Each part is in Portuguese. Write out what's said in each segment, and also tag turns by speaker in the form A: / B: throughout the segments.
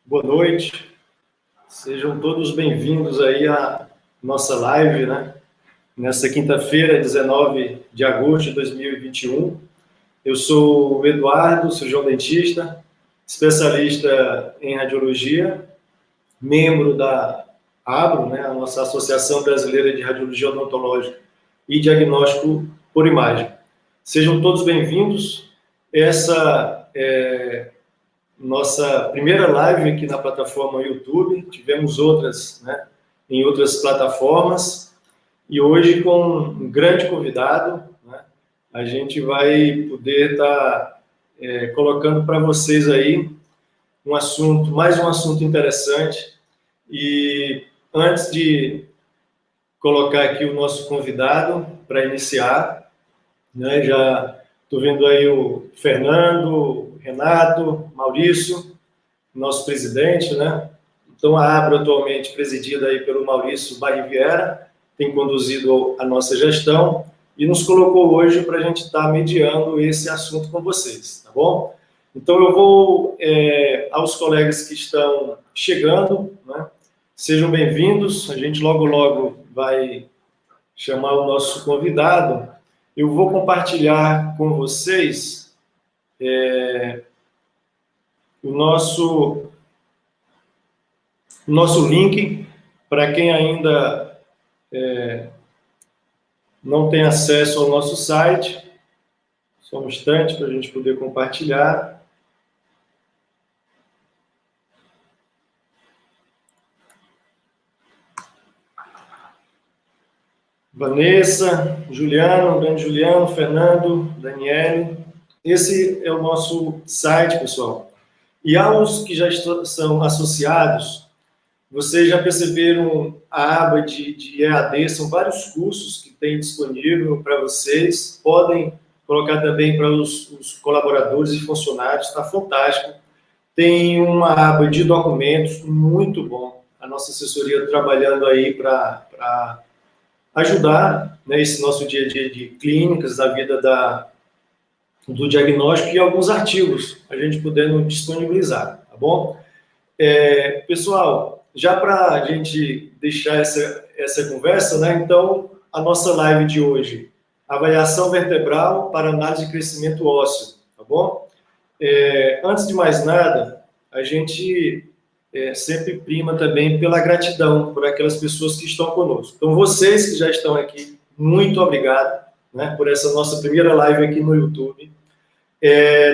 A: boa noite. Sejam todos bem-vindos aí à nossa live, né? Nessa quinta-feira, 19 de agosto de 2021. Eu sou o Eduardo, cirurgião dentista, especialista em radiologia, membro da ABRO, né? A nossa Associação Brasileira de Radiologia Odontológica e Diagnóstico por Imagem. Sejam todos bem-vindos. Essa é nossa primeira live aqui na plataforma YouTube. Tivemos outras, né, em outras plataformas, e hoje com um grande convidado, né, a gente vai poder estar colocando para vocês aí mais um assunto interessante. E antes de colocar aqui o nosso convidado para iniciar, né, já estou vendo aí o Fernando, Renato, Maurício, nosso presidente, né? Então, a ABRO, atualmente presidida aí pelo Maurício Barriviera, tem conduzido a nossa gestão e nos colocou hoje para a gente estar mediando esse assunto com vocês, tá bom? Então, eu vou aos colegas que estão chegando, né? Sejam bem-vindos, a gente logo vai chamar o nosso convidado. Eu vou compartilhar com vocês o nosso link, para quem ainda não tem acesso ao nosso site. Só um instante para a gente poder compartilhar. Vanessa, Juliano, grande Juliano, Fernando, Daniele. Esse é o nosso site, pessoal. E aos que já são associados, vocês já perceberam a aba de EAD, são vários cursos que tem disponível para vocês. Podem colocar também para os colaboradores e funcionários, está fantástico. Tem uma aba de documentos, muito bom. A nossa assessoria trabalhando aí para ajudar, né, esse nosso dia a dia de clínicas, da vida do diagnóstico, e alguns artigos a gente podendo disponibilizar, tá bom? Pessoal, já para a gente deixar essa conversa, né, então, a nossa live de hoje, avaliação vertebral para análise de crescimento ósseo, tá bom? Antes de mais nada, a gente sempre prima também pela gratidão por aquelas pessoas que estão conosco. Então, vocês que já estão aqui, muito obrigado, né, por essa nossa primeira live aqui no YouTube.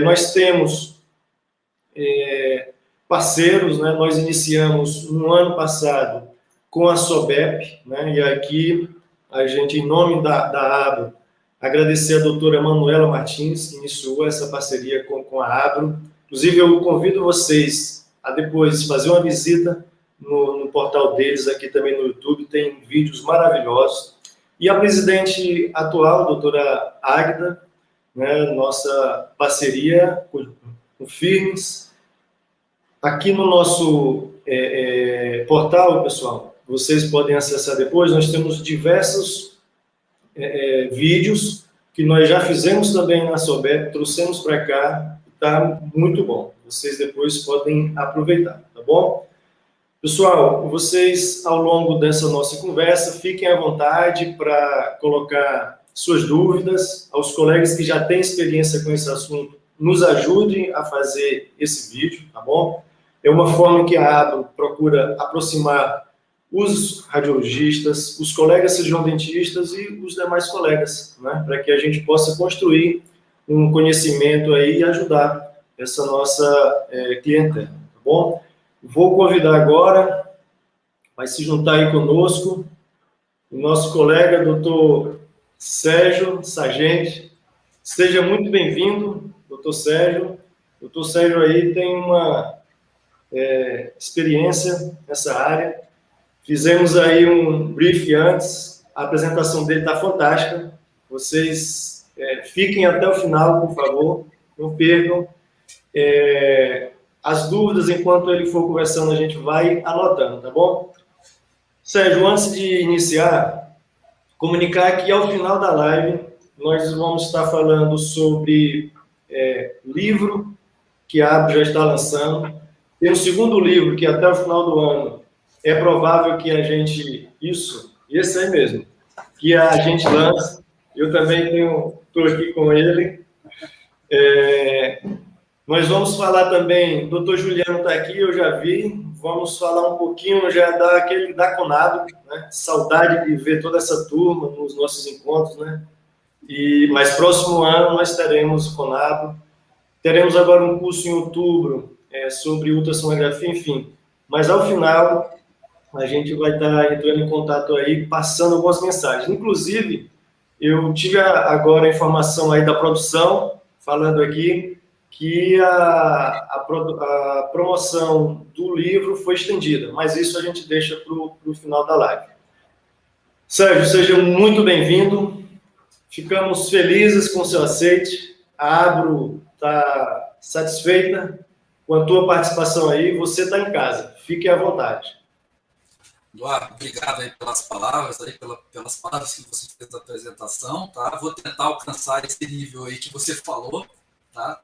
A: Nós temos parceiros, né? Nós iniciamos no ano passado com a SOBEP, né? E aqui a gente, em nome da ABRO, agradecer a doutora Manuela Martins, que iniciou essa parceria com a ABRO. Inclusive, eu convido vocês a depois fazer uma visita no portal deles, aqui também no YouTube, tem vídeos maravilhosos. E a presidente atual, a doutora Águida, né, nossa parceria com Firmes. Aqui no nosso portal, pessoal, vocês podem acessar depois, nós temos diversos vídeos que nós já fizemos também na SOBEP, trouxemos para cá, está muito bom. Vocês depois podem aproveitar, tá bom? Pessoal, vocês, ao longo dessa nossa conversa, fiquem à vontade para colocar suas dúvidas. Aos colegas que já têm experiência com esse assunto, nos ajudem a fazer esse vídeo, tá bom? É uma forma que a ABRO procura aproximar os radiologistas, os colegas cirurgião dentistas e os demais colegas, né? Para que a gente possa construir um conhecimento aí e ajudar essa nossa clientela, tá bom? Vou convidar agora, vai se juntar aí conosco, o nosso colega, doutor Sérgio Sargenti. Seja muito bem-vindo, doutor Sérgio. Doutor Sérgio aí tem uma experiência nessa área. Fizemos aí um brief antes, a apresentação dele está fantástica. Vocês fiquem até o final, por favor, não percam. As dúvidas, enquanto ele for conversando, a gente vai anotando, tá bom? Sérgio, antes de iniciar, comunicar que ao final da live nós vamos estar falando sobre livro que a ABRO já está lançando. Tem um segundo livro que até o final do ano é provável que a gente... Esse aí mesmo. Que a gente lança. Eu também estou aqui com ele. Nós vamos falar também, o doutor Juliano está aqui, eu já vi, vamos falar um pouquinho já da Conab, né? Saudade de ver toda essa turma nos nossos encontros, né? Mas próximo ano nós teremos o Conab, teremos agora um curso em outubro sobre ultrassonografia, enfim. Mas ao final a gente vai estar entrando em contato aí, passando algumas mensagens. Inclusive, eu tive agora a informação aí da produção, falando aqui, que a promoção do livro foi estendida, mas isso a gente deixa para o final da live. Sérgio, seja muito bem-vindo. Ficamos felizes com o seu aceite. A Abro está satisfeita com a tua participação aí. Você está em casa. Fique à vontade.
B: Eduardo, obrigado aí pelas palavras, pelas palavras que você fez da apresentação, tá? Vou tentar alcançar esse nível aí que você falou, tá?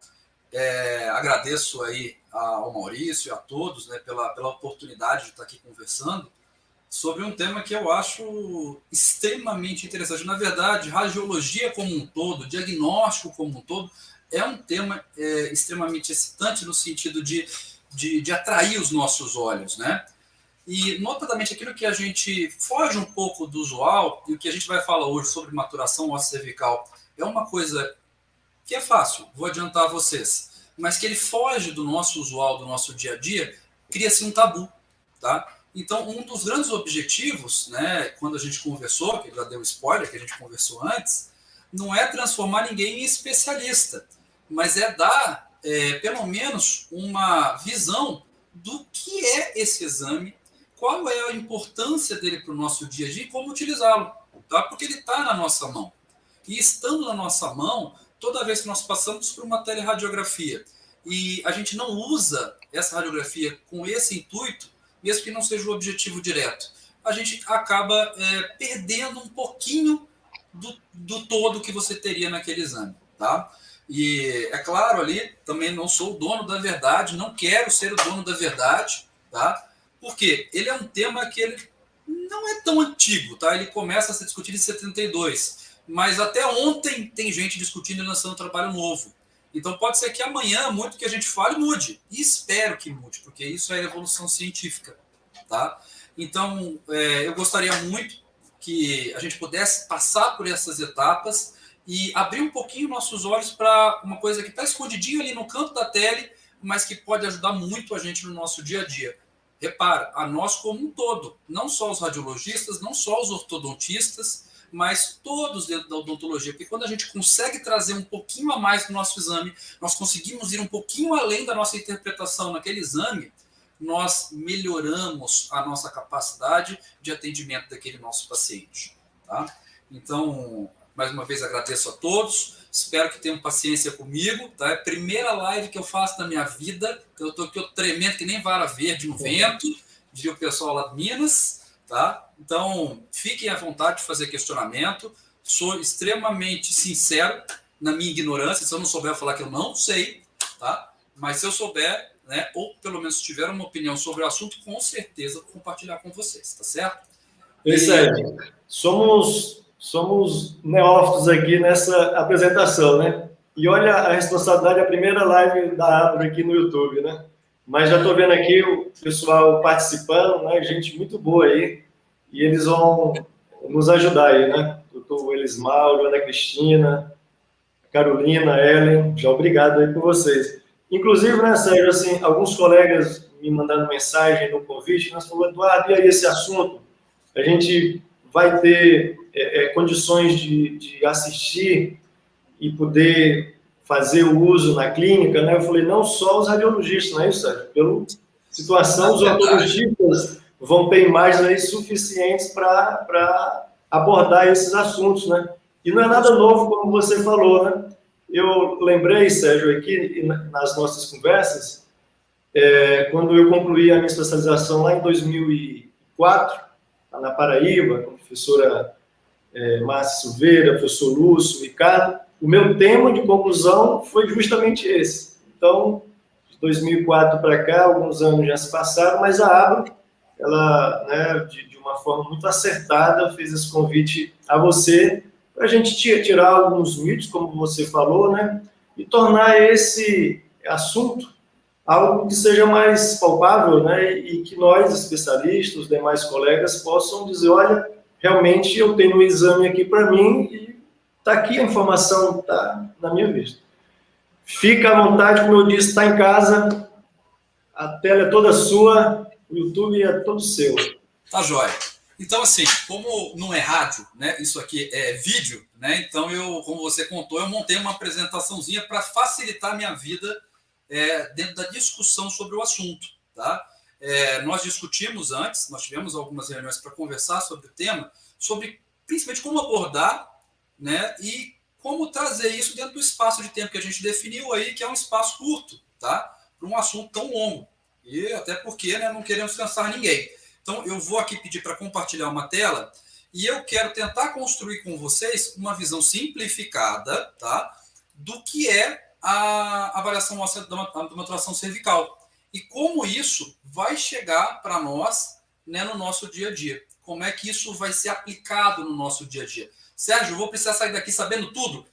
B: Agradeço aí ao Maurício e a todos, né, pela oportunidade de estar aqui conversando sobre um tema que eu acho extremamente interessante. Na verdade, radiologia como um todo, diagnóstico como um todo, é um tema extremamente excitante no sentido de atrair os nossos olhos, né? E, notadamente, aquilo que a gente foge um pouco do usual, e o que a gente vai falar hoje sobre maturação óssea cervical, é uma coisa que é fácil, vou adiantar a vocês, mas que ele foge do nosso usual, do nosso dia a dia, cria-se um tabu, tá? Então, um dos grandes objetivos, né, quando a gente conversou, que já deu spoiler, que a gente conversou antes, não é transformar ninguém em especialista, mas é dar, pelo menos, uma visão do que é esse exame, qual é a importância dele para o nosso dia a dia e como utilizá-lo, tá? Porque ele está na nossa mão. E estando na nossa mão, toda vez que nós passamos por uma teleradiografia e a gente não usa essa radiografia com esse intuito, mesmo que não seja o objetivo direto, a gente acaba perdendo um pouquinho do todo que você teria naquele exame, tá? E é claro ali, também não sou o dono da verdade, não quero ser o dono da verdade, tá? Porque ele é um tema que ele não é tão antigo, tá? Ele começa a ser discutido em 72, mas até ontem tem gente discutindo e lançando um trabalho novo. Então pode ser que amanhã muito que a gente fale mude, e espero que mude, porque isso é evolução científica, tá? Então eu gostaria muito que a gente pudesse passar por essas etapas e abrir um pouquinho nossos olhos para uma coisa que está escondidinha ali no canto da tele, mas que pode ajudar muito a gente no nosso dia a dia. Repara, a nós como um todo, não só os radiologistas, não só os ortodontistas, mas todos dentro da odontologia, porque quando a gente consegue trazer um pouquinho a mais do nosso exame, nós conseguimos ir um pouquinho além da nossa interpretação naquele exame, nós melhoramos a nossa capacidade de atendimento daquele nosso paciente, tá? Então, mais uma vez agradeço a todos, espero que tenham paciência comigo, tá? É a primeira live que eu faço na minha vida, eu estou aqui tremendo que nem vara verde no vento, diria o pessoal lá de Minas, tá? Então, fiquem à vontade de fazer questionamento, sou extremamente sincero na minha ignorância, se eu não souber falar que eu não sei, tá? Mas se eu souber, né, ou pelo menos tiver uma opinião sobre o assunto, com certeza vou compartilhar com vocês, tá certo?
A: Isso aí. Somos neófitos aqui nessa apresentação, né? E olha a responsabilidade, a primeira live da Abra aqui no YouTube, né? Mas já estou vendo aqui o pessoal participando, né? Gente muito boa aí. E eles vão nos ajudar aí, né? Doutor Elismauro, Ana Cristina, Carolina, Ellen, já obrigado aí por vocês. Inclusive, né, Sérgio, assim, alguns colegas me mandando mensagem no convite, nós falamos, Eduardo, e aí esse assunto? A gente vai ter condições de assistir e poder fazer o uso na clínica, né? Eu falei, não só os radiologistas, não é isso, Sérgio? Pela situação, os ortodontistas vão ter imagens aí suficientes para abordar esses assuntos, né? E não é nada novo, como você falou, né? Eu lembrei, Sérgio, aqui nas nossas conversas, quando eu concluí a minha especialização lá em 2004, na Paraíba, com a professora Márcia Silveira, professor Lúcio, Ricardo, o meu tema de conclusão foi justamente esse. Então, 2004 para cá, alguns anos já se passaram, mas a Abra, ela, né, de uma forma muito acertada, fez esse convite a você para a gente tirar alguns mitos, como você falou, né, e tornar esse assunto algo que seja mais palpável, né, e que nós, especialistas, os demais colegas, possam dizer, olha, realmente eu tenho um exame aqui para mim e está aqui a informação, está na minha vista. Fica à vontade, como eu disse, está em casa, a tela é toda sua, o YouTube é todo seu.
B: Tá jóia. Então, assim, como não é rádio, né, isso aqui é vídeo, né, então eu, como você contou, eu montei uma apresentaçãozinha para facilitar a minha vida dentro da discussão sobre o assunto, tá? Nós discutimos antes, nós tivemos algumas reuniões para conversar sobre o tema, sobre principalmente como abordar, né, e como trazer isso dentro do espaço de tempo que a gente definiu aí, que é um espaço curto, tá? Para um assunto tão longo. E até porque, né, não queremos cansar ninguém. Então, eu vou aqui pedir para compartilhar uma tela e eu quero tentar construir com vocês uma visão simplificada, tá, do que é a avaliação óssea da maturação cervical e como isso vai chegar para nós, né, no nosso dia a dia. Como é que isso vai ser aplicado no nosso dia a dia. Sérgio, eu vou precisar sair daqui sabendo tudo?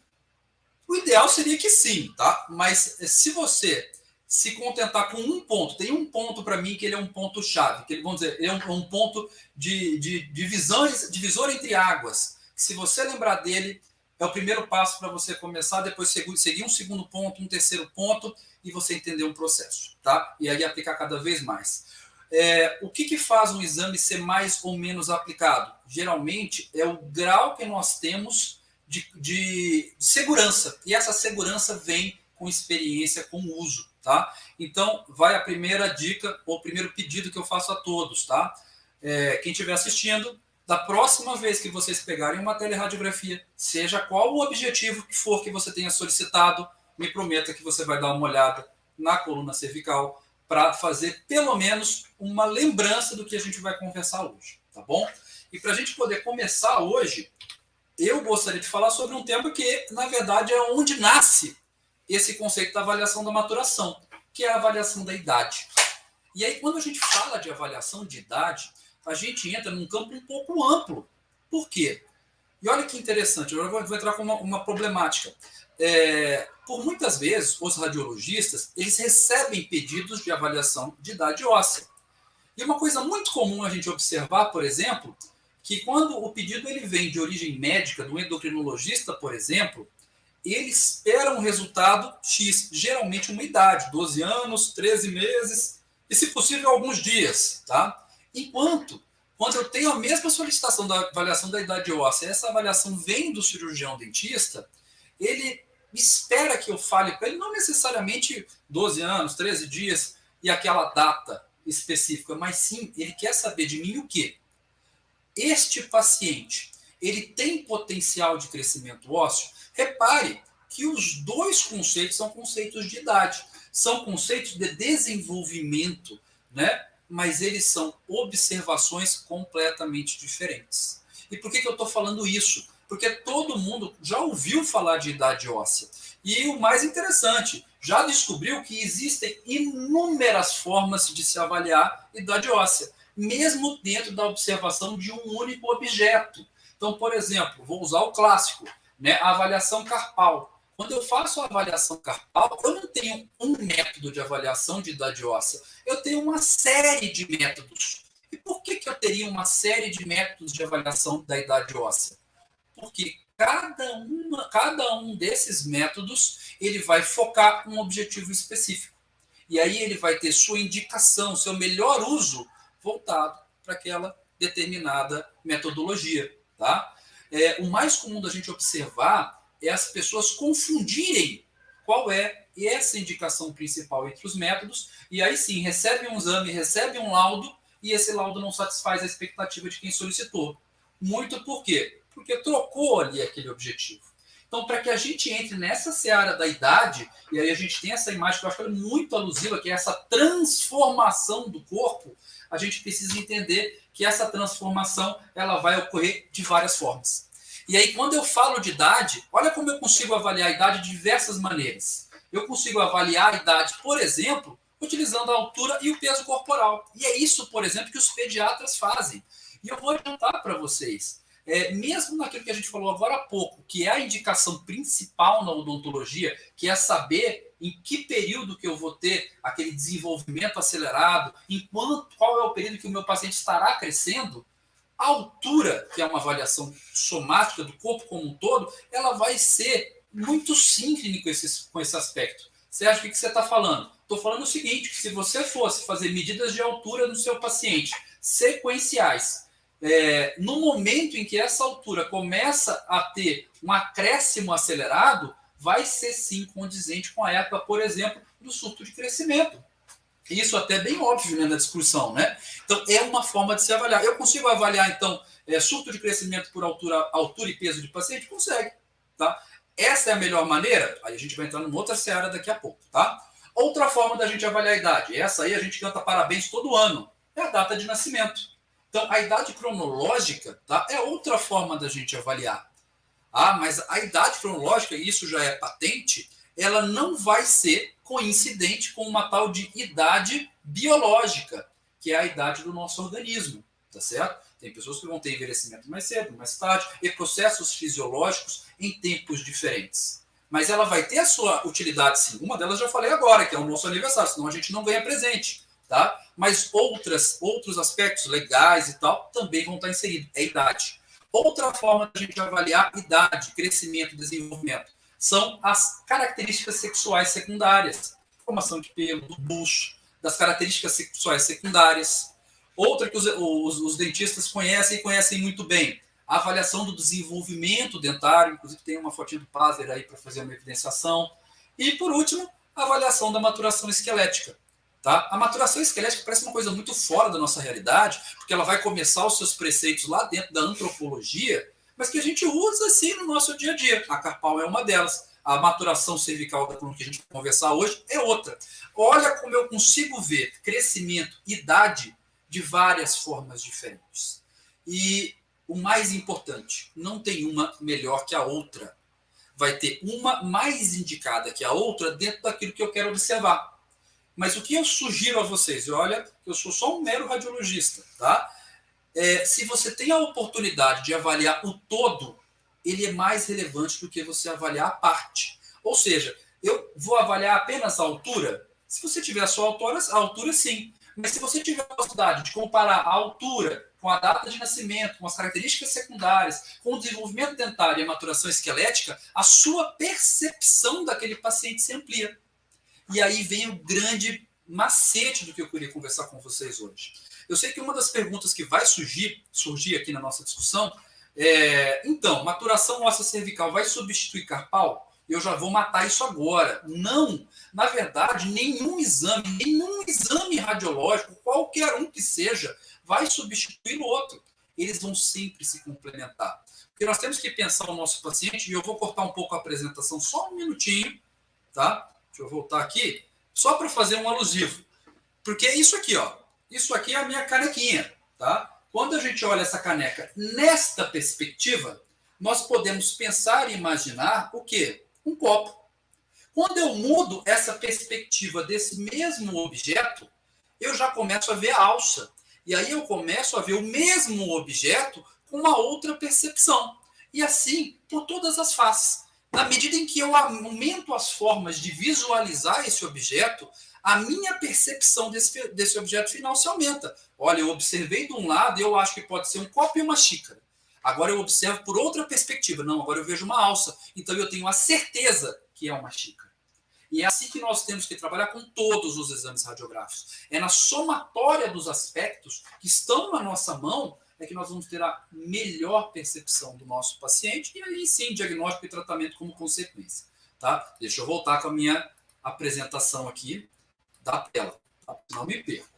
B: O ideal seria que sim, tá? Mas se você se contentar com um ponto, tem um ponto para mim que ele é um ponto chave, que ele, vamos dizer, ele é um ponto de divisor entre águas. Se você lembrar dele, é o primeiro passo para você começar, depois seguir um segundo ponto, um terceiro ponto, e você entender um processo, tá? E aí aplicar cada vez mais. O que faz um exame ser mais ou menos aplicado? Geralmente é o grau que nós temos de segurança, e essa segurança vem com experiência, com uso, tá? Então, vai a primeira dica, ou o primeiro pedido que eu faço a todos, tá? Quem estiver assistindo, da próxima vez que vocês pegarem uma teleradiografia, seja qual o objetivo que for que você tenha solicitado, me prometa que você vai dar uma olhada na coluna cervical para fazer pelo menos uma lembrança do que a gente vai conversar hoje, tá bom? E para a gente poder começar hoje, eu gostaria de falar sobre um tema que, na verdade, é onde nasce esse conceito da avaliação da maturação, que é a avaliação da idade. E aí, quando a gente fala de avaliação de idade, a gente entra num campo um pouco amplo. Por quê? E olha que interessante, eu vou entrar com uma problemática. Por muitas vezes, os radiologistas, eles recebem pedidos de avaliação de idade óssea. E uma coisa muito comum a gente observar, por exemplo, que quando o pedido ele vem de origem médica, do endocrinologista, por exemplo, ele espera um resultado X, geralmente uma idade, 12 anos, 13 meses, e se possível alguns dias, tá? Enquanto, quando eu tenho a mesma solicitação da avaliação da idade óssea, essa avaliação vem do cirurgião dentista, ele espera que eu fale para ele, não necessariamente 12 anos, 13 dias e aquela data específica, mas sim, ele quer saber de mim o quê? Este paciente, ele tem potencial de crescimento ósseo? Repare que os dois conceitos são conceitos de idade, são conceitos de desenvolvimento, né? Mas eles são observações completamente diferentes. E por que eu estou falando isso? Porque todo mundo já ouviu falar de idade óssea. E o mais interessante, já descobriu que existem inúmeras formas de se avaliar idade óssea, mesmo dentro da observação de um único objeto. Então, por exemplo, vou usar o clássico, né, a avaliação carpal. Quando eu faço a avaliação carpal, eu não tenho um método de avaliação de idade óssea, eu tenho uma série de métodos. E por que eu teria uma série de métodos de avaliação da idade óssea? Porque cada um desses métodos ele vai focar um objetivo específico. E aí ele vai ter sua indicação, seu melhor uso voltado para aquela determinada metodologia, tá? O mais comum da gente observar é as pessoas confundirem qual é essa indicação principal entre os métodos, e aí sim, recebe um exame, recebe um laudo, e esse laudo não satisfaz a expectativa de quem solicitou. Muito por quê? Porque trocou ali aquele objetivo. Então, para que a gente entre nessa seara da idade, e aí a gente tem essa imagem que eu acho que é muito alusiva, que é essa transformação do corpo, a gente precisa entender que essa transformação ela vai ocorrer de várias formas. E aí, quando eu falo de idade, olha como eu consigo avaliar a idade de diversas maneiras. Eu consigo avaliar a idade, por exemplo, utilizando a altura e o peso corporal. E é isso, por exemplo, que os pediatras fazem. E eu vou adiantar para vocês. Mesmo naquilo que a gente falou agora há pouco, que é a indicação principal na odontologia, que é saber em que período que eu vou ter aquele desenvolvimento acelerado, qual é o período que o meu paciente estará crescendo, a altura, que é uma avaliação somática do corpo como um todo, ela vai ser muito síncrone com esse aspecto. Sérgio, o que você está falando? Estou falando o seguinte, que se você fosse fazer medidas de altura no seu paciente sequenciais, no momento em que essa altura começa a ter um acréscimo acelerado, vai ser sim condizente com a época, por exemplo, do surto de crescimento. Isso até é bem óbvio, né, na discussão, né? Então, é uma forma de se avaliar. Eu consigo avaliar, então, surto de crescimento por altura e peso de paciente? Consegue, tá? Essa é a melhor maneira? Aí a gente vai entrar numa outra seara daqui a pouco, tá? Outra forma da gente avaliar a idade, essa aí a gente canta parabéns todo ano, é a data de nascimento. Então, a idade cronológica, tá, é outra forma da gente avaliar. Mas a idade cronológica, e isso já é patente, ela não vai ser coincidente com uma tal de idade biológica, que é a idade do nosso organismo, tá certo? Tem pessoas que vão ter envelhecimento mais cedo, mais tarde, e processos fisiológicos em tempos diferentes. Mas ela vai ter a sua utilidade, sim. Uma delas já falei agora, que é o nosso aniversário, senão a gente não ganha presente, tá? Mas outros aspectos legais e tal também vão estar inseridos. É a idade. Outra forma de a gente avaliar idade, crescimento, desenvolvimento são as características sexuais secundárias. Formação de pelo, do bucho, das características sexuais secundárias. Outra que os dentistas conhecem muito bem, a avaliação do desenvolvimento dentário, inclusive tem uma fotinha do Pazler aí para fazer uma evidenciação. E, por último, a avaliação da maturação esquelética. Tá? A maturação esquelética parece uma coisa muito fora da nossa realidade, porque ela vai começar os seus preceitos lá dentro da antropologia, mas que a gente usa assim no nosso dia a dia. A carpal é uma delas. A maturação cervical, que a gente vai conversar hoje, é outra. Olha como eu consigo ver crescimento, idade, de várias formas diferentes. E o mais importante, não tem uma melhor que a outra. Vai ter uma mais indicada que a outra dentro daquilo que eu quero observar. Mas o que eu sugiro a vocês, olha, eu sou só um mero radiologista, tá? Se você tem a oportunidade de avaliar o todo, ele é mais relevante do que você avaliar a parte. Ou seja, eu vou avaliar apenas a altura. Se você tiver só a altura sim. Mas se você tiver a possibilidade de comparar a altura com a data de nascimento, com as características secundárias, com o desenvolvimento dentário e a maturação esquelética, a sua percepção daquele paciente se amplia. E aí vem o grande macete do que eu queria conversar com vocês hoje. Eu sei que uma das perguntas que vai surgir aqui na nossa discussão então, maturação óssea cervical vai substituir carpal? Eu já vou matar isso agora. Não, na verdade, nenhum exame radiológico, qualquer um que seja, vai substituir o outro. Eles vão sempre se complementar. Porque nós temos que pensar o nosso paciente, e eu vou cortar um pouco a apresentação, só um minutinho, tá? Deixa eu voltar aqui, só para fazer um alusivo. Porque isso aqui, ó, isso aqui é a minha canequinha, tá? Quando a gente olha essa caneca nesta perspectiva, nós podemos pensar e imaginar o quê? Um copo. Quando eu mudo essa perspectiva desse mesmo objeto, eu já começo a ver a alça. E aí eu começo a ver o mesmo objeto com uma outra percepção. E assim, por todas as faces. Na medida em que eu aumento as formas de visualizar esse objeto, a minha percepção desse objeto final se aumenta. Olha, eu observei de um lado e eu acho que pode ser um copo e uma xícara. Agora eu observo por outra perspectiva. Não, agora eu vejo uma alça. Então eu tenho a certeza que é uma xícara. E é assim que nós temos que trabalhar com todos os exames radiográficos. É na somatória dos aspectos que estão na nossa mão é que nós vamos ter a melhor percepção do nosso paciente e aí sim diagnóstico e tratamento como consequência. Tá? Deixa eu voltar com a minha apresentação aqui da tela, tá? Não me perco.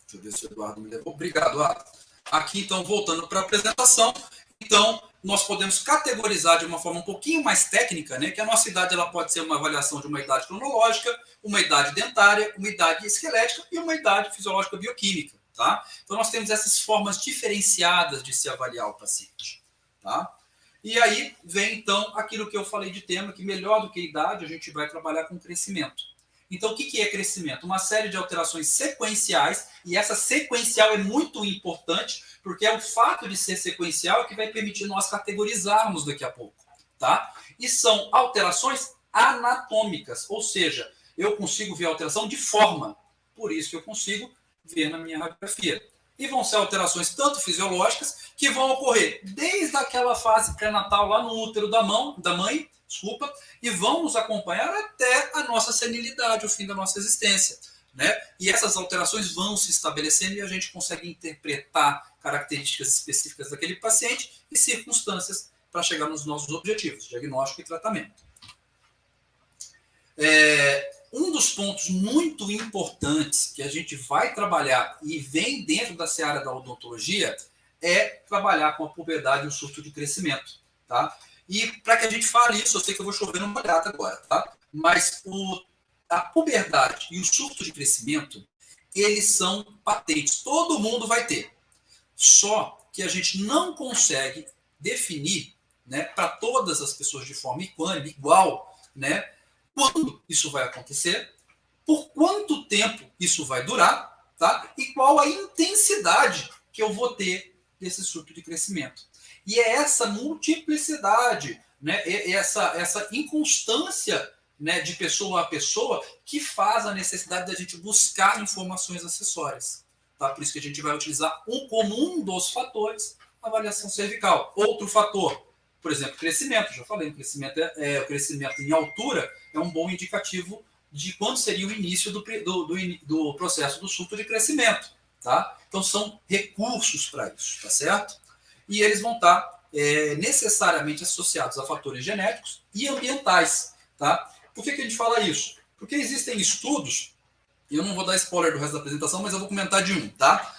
B: Deixa eu ver se o Eduardo me levou. Obrigado, Eduardo. Aqui, então, voltando para a apresentação, então, nós podemos categorizar de uma forma um pouquinho mais técnica, né, que a nossa idade ela pode ser uma avaliação de uma idade cronológica, uma idade dentária, uma idade esquelética e uma idade fisiológica bioquímica. Tá? Então, nós temos essas formas diferenciadas de se avaliar o paciente. Tá? E aí vem, então, aquilo que eu falei de tema, que melhor do que idade, a gente vai trabalhar com crescimento. Então, o que é crescimento? Uma série de alterações sequenciais, e essa sequencial é muito importante, porque é o fato de ser sequencial que vai permitir nós categorizarmos daqui a pouco, tá? E são alterações anatômicas, ou seja, eu consigo ver a alteração de forma, por isso que eu consigo ver na minha radiografia. E vão ser alterações tanto fisiológicas, que vão ocorrer desde aquela fase pré-natal lá no útero da mãe, e vão nos acompanhar até a nossa senilidade, o fim da nossa existência, né? E essas alterações vão se estabelecendo e a gente consegue interpretar características específicas daquele paciente e circunstâncias para chegar nos nossos objetivos, diagnóstico e tratamento. Um dos pontos muito importantes que a gente vai trabalhar e vem dentro da seara da odontologia é trabalhar com a puberdade e o surto de crescimento, tá? E para que a gente fale isso, eu sei que eu vou chover no molhado agora, tá? Mas a puberdade e o surto de crescimento, eles são patentes, todo mundo vai ter. Só que a gente não consegue definir, né, para todas as pessoas de forma equânime, igual, né, quando isso vai acontecer, por quanto tempo isso vai durar, tá? E qual a intensidade que eu vou ter desse surto de crescimento. E é essa multiplicidade, né, essa inconstância, né, de pessoa a pessoa que faz a necessidade da gente buscar informações acessórias. Tá? Por isso que a gente vai utilizar como um dos fatores a avaliação cervical. Outro fator, por exemplo, crescimento. Já falei, o crescimento em altura é um bom indicativo de quando seria o início do processo do surto de crescimento. Tá? Então, são recursos para isso, tá certo? E eles vão estar necessariamente associados a fatores genéticos e ambientais. Tá? Por que a gente fala isso? Porque existem estudos, e eu não vou dar spoiler do resto da apresentação, mas eu vou comentar de um. Tá?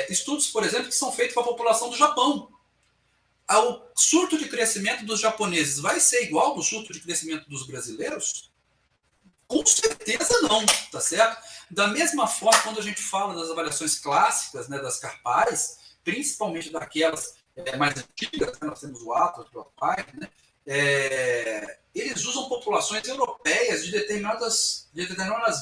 B: Estudos, por exemplo, que são feitos com a população do Japão. O surto de crescimento dos japoneses vai ser igual ao surto de crescimento dos brasileiros? Com certeza não, tá certo? Da mesma forma, quando a gente fala das avaliações clássicas, né, das CARPAIs, principalmente daquelas mais antigas, né, nós temos o Atlas, o APAI, né, eles usam populações europeias de determinadas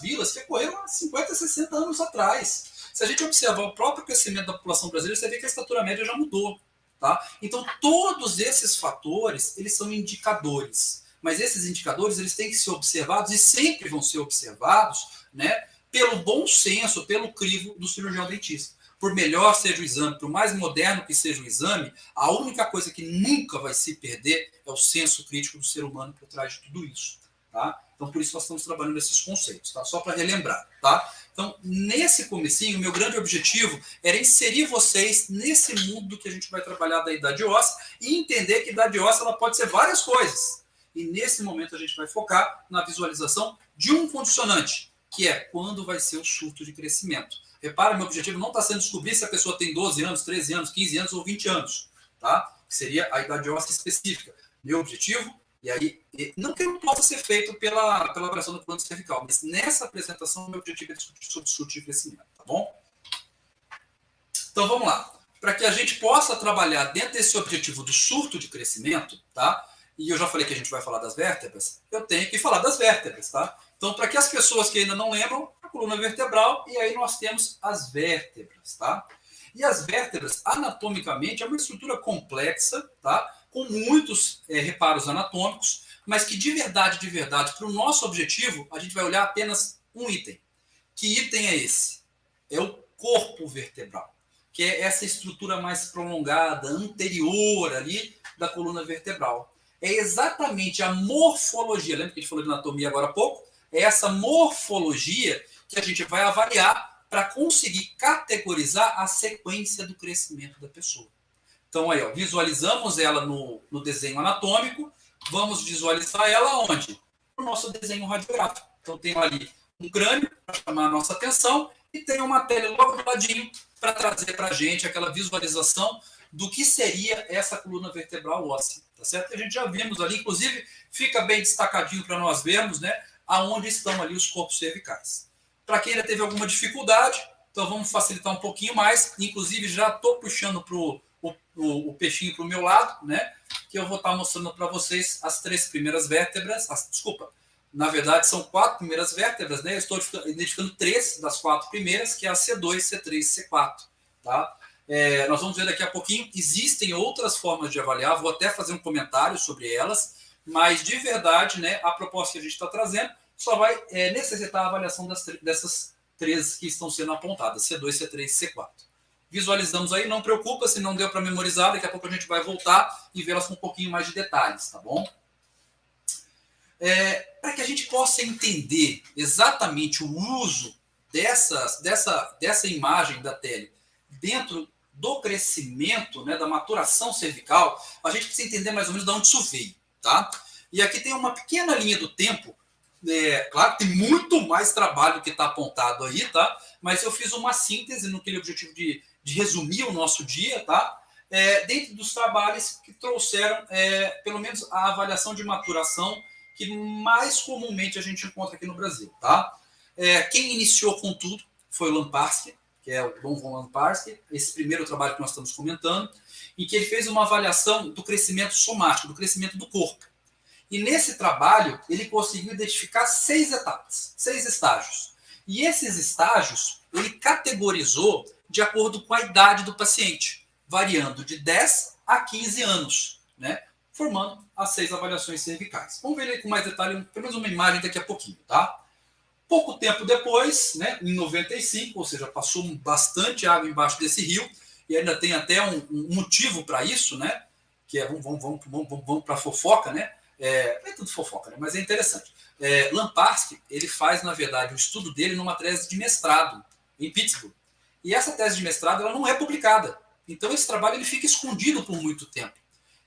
B: vilas que ocorreram há 50, 60 anos atrás. Se a gente observar o próprio crescimento da população brasileira, você vê que a estatura média já mudou. Tá? Então, todos esses fatores, eles são indicadores. Mas esses indicadores, eles têm que ser observados e sempre vão ser observados, né, pelo bom senso, pelo crivo do cirurgião dentista. Por melhor seja o exame, por mais moderno que seja o exame, a única coisa que nunca vai se perder é o senso crítico do ser humano por trás de tudo isso. Tá? Então, por isso nós estamos trabalhando nesses conceitos, tá? Só para relembrar. Tá? Então, nesse comecinho, o meu grande objetivo era inserir vocês nesse mundo que a gente vai trabalhar da idade óssea e entender que a idade óssea ela pode ser várias coisas. E nesse momento a gente vai focar na visualização de um condicionante, que é quando vai ser o surto de crescimento. Repara, meu objetivo não está sendo descobrir se a pessoa tem 12 anos, 13 anos, 15 anos ou 20 anos, tá? Que seria a idade óssea específica. Meu objetivo, e aí, não que não possa ser feito pela avaliação do plano cervical, mas nessa apresentação, meu objetivo é discutir sobre surto de crescimento, tá bom? Então vamos lá. Para que a gente possa trabalhar dentro desse objetivo do surto de crescimento, tá? E eu já falei que a gente vai falar das vértebras, eu tenho que falar das vértebras, tá? Então, para que as pessoas que ainda não lembram, a coluna vertebral, e aí nós temos as vértebras, tá? E as vértebras, anatomicamente, é uma estrutura complexa, tá? Com muitos reparos anatômicos, mas que de verdade, para o nosso objetivo, a gente vai olhar apenas um item. Que item é esse? É o corpo vertebral, que é essa estrutura mais prolongada, anterior ali da coluna vertebral. É exatamente a morfologia, lembra que a gente falou de anatomia agora há pouco? É essa morfologia que a gente vai avaliar para conseguir categorizar a sequência do crescimento da pessoa. Então, aí, ó, visualizamos ela no desenho anatômico, vamos visualizar ela onde? No nosso desenho radiográfico. Então, tem ali um crânio para chamar a nossa atenção e tem uma pele logo do ladinho para trazer para a gente aquela visualização do que seria essa coluna vertebral óssea. Tá certo? A gente já vimos ali, inclusive, fica bem destacadinho para nós vermos, né, aonde estão ali os corpos cervicais. Para quem ainda teve alguma dificuldade, então vamos facilitar um pouquinho mais. Inclusive, já estou puxando o peixinho para o meu lado, né? que eu vou estar mostrando para vocês as 3 primeiras vértebras, na verdade são 4 primeiras vértebras, né? Eu estou identificando 3 das 4 primeiras, que é a C2, C3 e C4, tá? Nós vamos ver daqui a pouquinho, existem outras formas de avaliar, vou até fazer um comentário sobre elas, mas de verdade, né, a proposta que a gente está trazendo só vai necessitar a avaliação dessas 3 que estão sendo apontadas, C2, C3 e C4. Visualizamos aí, não preocupa se não deu para memorizar, daqui a pouco a gente vai voltar e vê-las com um pouquinho mais de detalhes, tá bom? Para que a gente possa entender exatamente o uso dessa imagem da tele dentro do crescimento, né, da maturação cervical, a gente precisa entender mais ou menos de onde isso veio, tá? E aqui tem uma pequena linha do tempo, claro que tem muito mais trabalho que está apontado aí, tá? Mas eu fiz uma síntese naquele objetivo de resumir o nosso dia, tá? Dentro dos trabalhos que trouxeram, pelo menos, a avaliação de maturação que mais comumente a gente encontra aqui no Brasil, tá? Quem iniciou com tudo foi o Lamparski, que é o Don von Lamparski, esse primeiro trabalho que nós estamos comentando, em que ele fez uma avaliação do crescimento somático, do crescimento do corpo. E nesse trabalho, ele conseguiu identificar 6 etapas, 6 estágios. E esses estágios, ele categorizou de acordo com a idade do paciente, variando de 10 a 15 anos, né? Formando as 6 avaliações cervicais. Vamos ver aí com mais detalhe, pelo menos uma imagem daqui a pouquinho, tá? Pouco tempo depois, né, em 95, ou seja, passou bastante água embaixo desse rio, e ainda tem até um motivo para isso, né? Que vamos para a fofoca, né? Não é tudo fofoca, né? Mas é interessante. Lamparski, ele faz, na verdade, o estudo dele numa tese de mestrado em Pittsburgh. E essa tese de mestrado ela não é publicada. Então, esse trabalho ele fica escondido por muito tempo.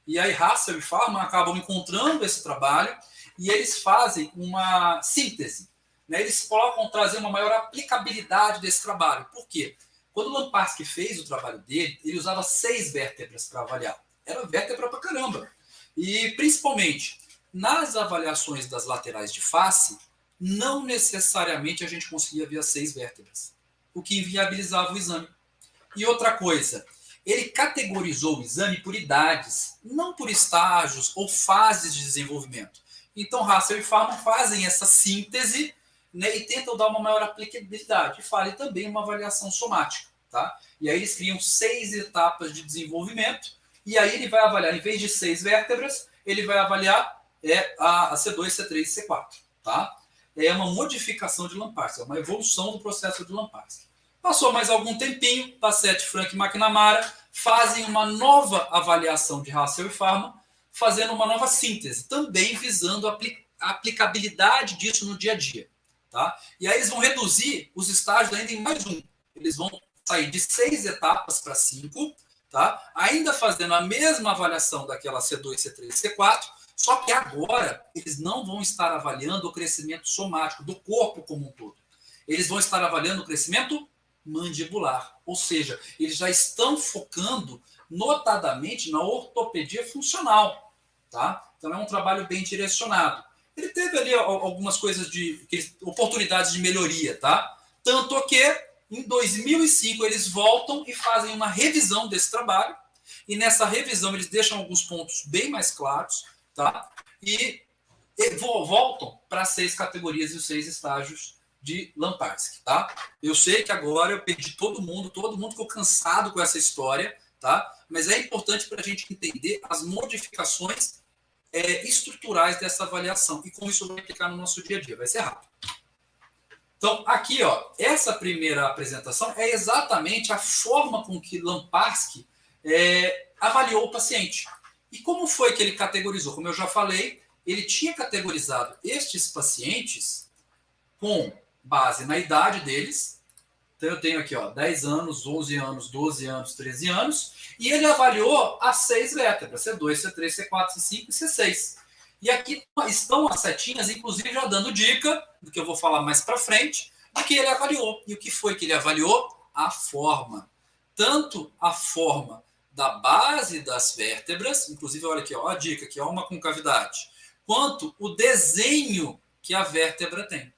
B: E aí, Hassel e Farman acabam encontrando esse trabalho e eles fazem uma síntese. Né? Eles colocam trazer uma maior aplicabilidade desse trabalho. Por quê? Quando o Lamparski fez o trabalho dele, ele usava 6 vértebras para avaliar. Era vértebra pra caramba. E, principalmente, nas avaliações das laterais de face, não necessariamente a gente conseguia ver as 6 vértebras, o que inviabilizava o exame. E outra coisa, ele categorizou o exame por idades, não por estágios ou fases de desenvolvimento. Então, Hassel e Farman fazem essa síntese, né, e tentam dar uma maior aplicabilidade. E fazem também uma avaliação somática. Tá? E aí eles criam 6 etapas de desenvolvimento, e aí ele vai avaliar, em vez de 6 vértebras, ele vai avaliar a C2, C3 e C4. Tá? É uma modificação de Lamparski, é uma evolução do processo de Lamparski. Passou mais algum tempinho, Passetti, Frank e McNamara fazem uma nova avaliação de Hassel e Farman, fazendo uma nova síntese, também visando a aplicabilidade disso no dia a dia. Tá? E aí eles vão reduzir os estágios ainda em mais um. Eles vão sair de 6 etapas para 5, tá? Ainda fazendo a mesma avaliação daquela C2, C3 e C4, só que agora eles não vão estar avaliando o crescimento somático do corpo como um todo. Eles vão estar avaliando o crescimento mandibular, ou seja, eles já estão focando notadamente na ortopedia funcional, tá? Então é um trabalho bem direcionado. Ele teve ali algumas coisas oportunidades de melhoria, tá? Tanto que em 2005 eles voltam e fazem uma revisão desse trabalho, e nessa revisão eles deixam alguns pontos bem mais claros, tá? E voltam para 6 categorias e os 6 estágios de Lamparski, tá? Eu sei que agora eu perdi todo mundo ficou cansado com essa história, tá? Mas é importante para a gente entender as modificações estruturais dessa avaliação e como isso vai aplicar no nosso dia a dia. Vai ser rápido. Então, aqui, ó, essa primeira apresentação é exatamente a forma com que Lamparski avaliou o paciente. E como foi que ele categorizou? Como eu já falei, ele tinha categorizado estes pacientes com base na idade deles. Então, eu tenho aqui, ó, 10 anos, 11 anos, 12 anos, 13 anos, e ele avaliou as 6 vértebras, C2, C3, C4, C5 e C6. E aqui estão as setinhas, inclusive já dando dica, do que eu vou falar mais para frente, do que ele avaliou. E o que foi que ele avaliou? A forma. Tanto a forma da base das vértebras, inclusive, olha aqui, ó, a dica aqui, ó, uma concavidade, quanto o desenho que a vértebra tem.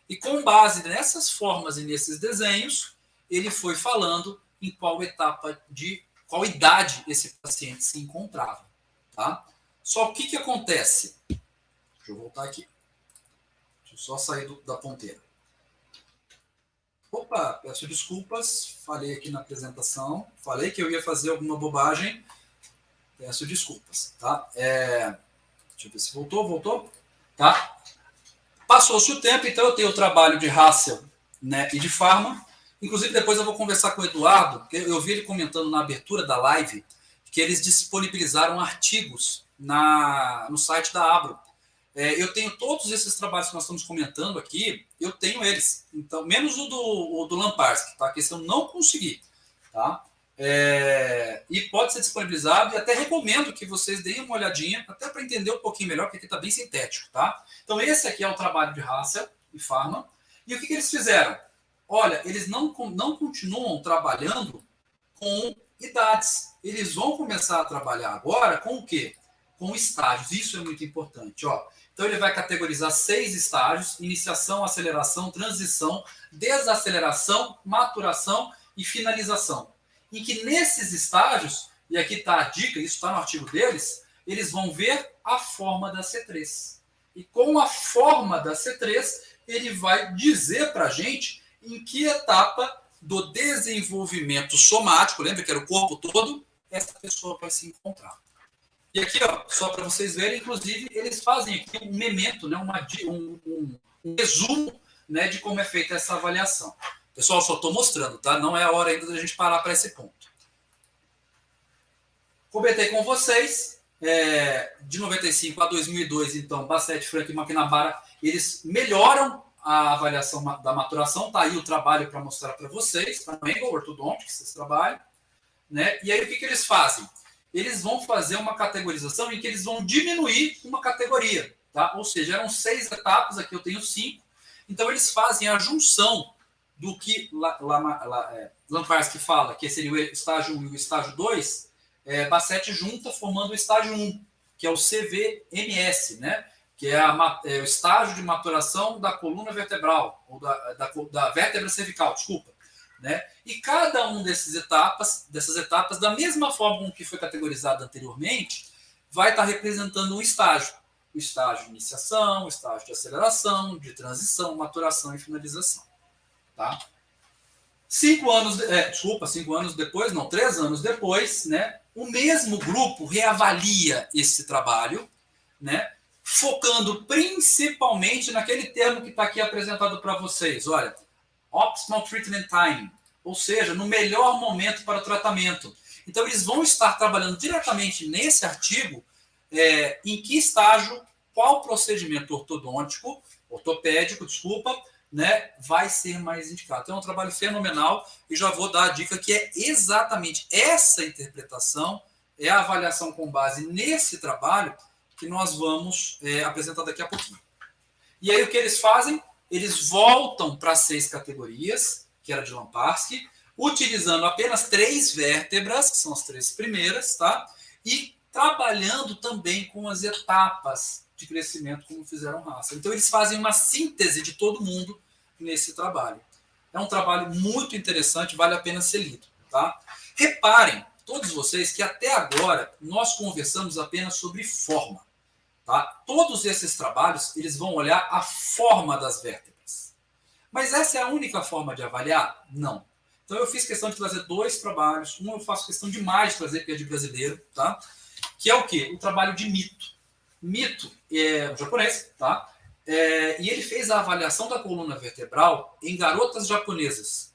B: E com base nessas formas e nesses desenhos, ele foi falando em qual idade esse paciente se encontrava. Tá? Só o que acontece? Deixa eu voltar aqui. Deixa eu só sair da ponteira. Opa, peço desculpas. Falei aqui na apresentação. Falei que eu ia fazer alguma bobagem. Peço desculpas, tá? Deixa eu ver se voltou. Tá? Passou-se o tempo, então eu tenho o trabalho de Hassel, né, e de Farman. Inclusive, depois eu vou conversar com o Eduardo, porque eu vi ele comentando na abertura da live que eles disponibilizaram artigos no site da Abro. Eu tenho todos esses trabalhos que nós estamos comentando aqui, eu tenho eles. Então, menos o do Lamparski, tá? Que esse eu não consegui. Tá? E pode ser disponibilizado, e até recomendo que vocês deem uma olhadinha, até para entender um pouquinho melhor, porque aqui está bem sintético. Tá? Então, esse aqui é o trabalho de Hassel e Farman. E o que eles fizeram? Olha, eles não continuam trabalhando com idades. Eles vão começar a trabalhar agora com o quê? Com estágios. Isso é muito importante. Ó. Então, ele vai categorizar 6 estágios: iniciação, aceleração, transição, desaceleração, maturação e finalização. Em que nesses estágios, e aqui está a dica, isso está no artigo deles, eles vão ver a forma da C3. E com a forma da C3, ele vai dizer para a gente em que etapa do desenvolvimento somático, lembra que era o corpo todo, essa pessoa vai se encontrar. E aqui, ó, só para vocês verem, inclusive, eles fazem aqui um memento, né, um resumo, né, de como é feita essa avaliação. Pessoal, só estou mostrando, tá? Não é a hora ainda da gente parar para esse ponto. Comentei com vocês, de 95 a 2002, então, Bassett, Frank e McNamara, eles melhoram a avaliação da maturação. Tá aí o trabalho para mostrar para vocês, para o Engel, Orthodontics, esse trabalho. Né? E aí o que eles fazem? Eles vão fazer uma categorização em que eles vão diminuir uma categoria. Tá? Ou seja, eram 6 etapas, aqui eu tenho 5. Então, eles fazem a junção do que Lamparski fala, que seria o estágio 1 e o estágio 2, Bassett junta formando o estágio 1, que é o CVMS, né? Que é o estágio de maturação da coluna vertebral, ou da vértebra cervical, desculpa. Né? E cada uma dessas etapas, da mesma forma com que foi categorizado anteriormente, vai estar representando um estágio. O estágio de iniciação, o estágio de aceleração, de transição, maturação e finalização. Tá? 3 anos depois, né, o mesmo grupo reavalia esse trabalho, né, focando principalmente naquele termo que está aqui apresentado para vocês. Olha, optimal treatment time, ou seja, no melhor momento para o tratamento. Então, eles vão estar trabalhando diretamente nesse artigo em que estágio, qual procedimento ortopédico, né, vai ser mais indicado. Então, é um trabalho fenomenal e já vou dar a dica que é exatamente essa interpretação, é a avaliação com base nesse trabalho que nós vamos apresentar daqui a pouquinho. E aí, o que eles fazem? Eles voltam para 6 categorias, que era de Lamparski, utilizando apenas 3 vértebras, que são as 3 primeiras, tá? E trabalhando também com as etapas de crescimento, como fizeram Hassel. Então, eles fazem uma síntese de todo mundo nesse trabalho. É um trabalho muito interessante, vale a pena ser lido. Tá? Reparem, todos vocês, que até agora nós conversamos apenas sobre forma. Tá? Todos esses trabalhos, eles vão olhar a forma das vértebras. Mas essa é a única forma de avaliar? Não. Então, eu fiz questão de trazer 2 trabalhos. Um eu faço questão demais de trazer, porque é de brasileiro, tá? Que é o quê? O trabalho de Mito. Mito é um japonês, tá? E ele fez a avaliação da coluna vertebral em garotas japonesas.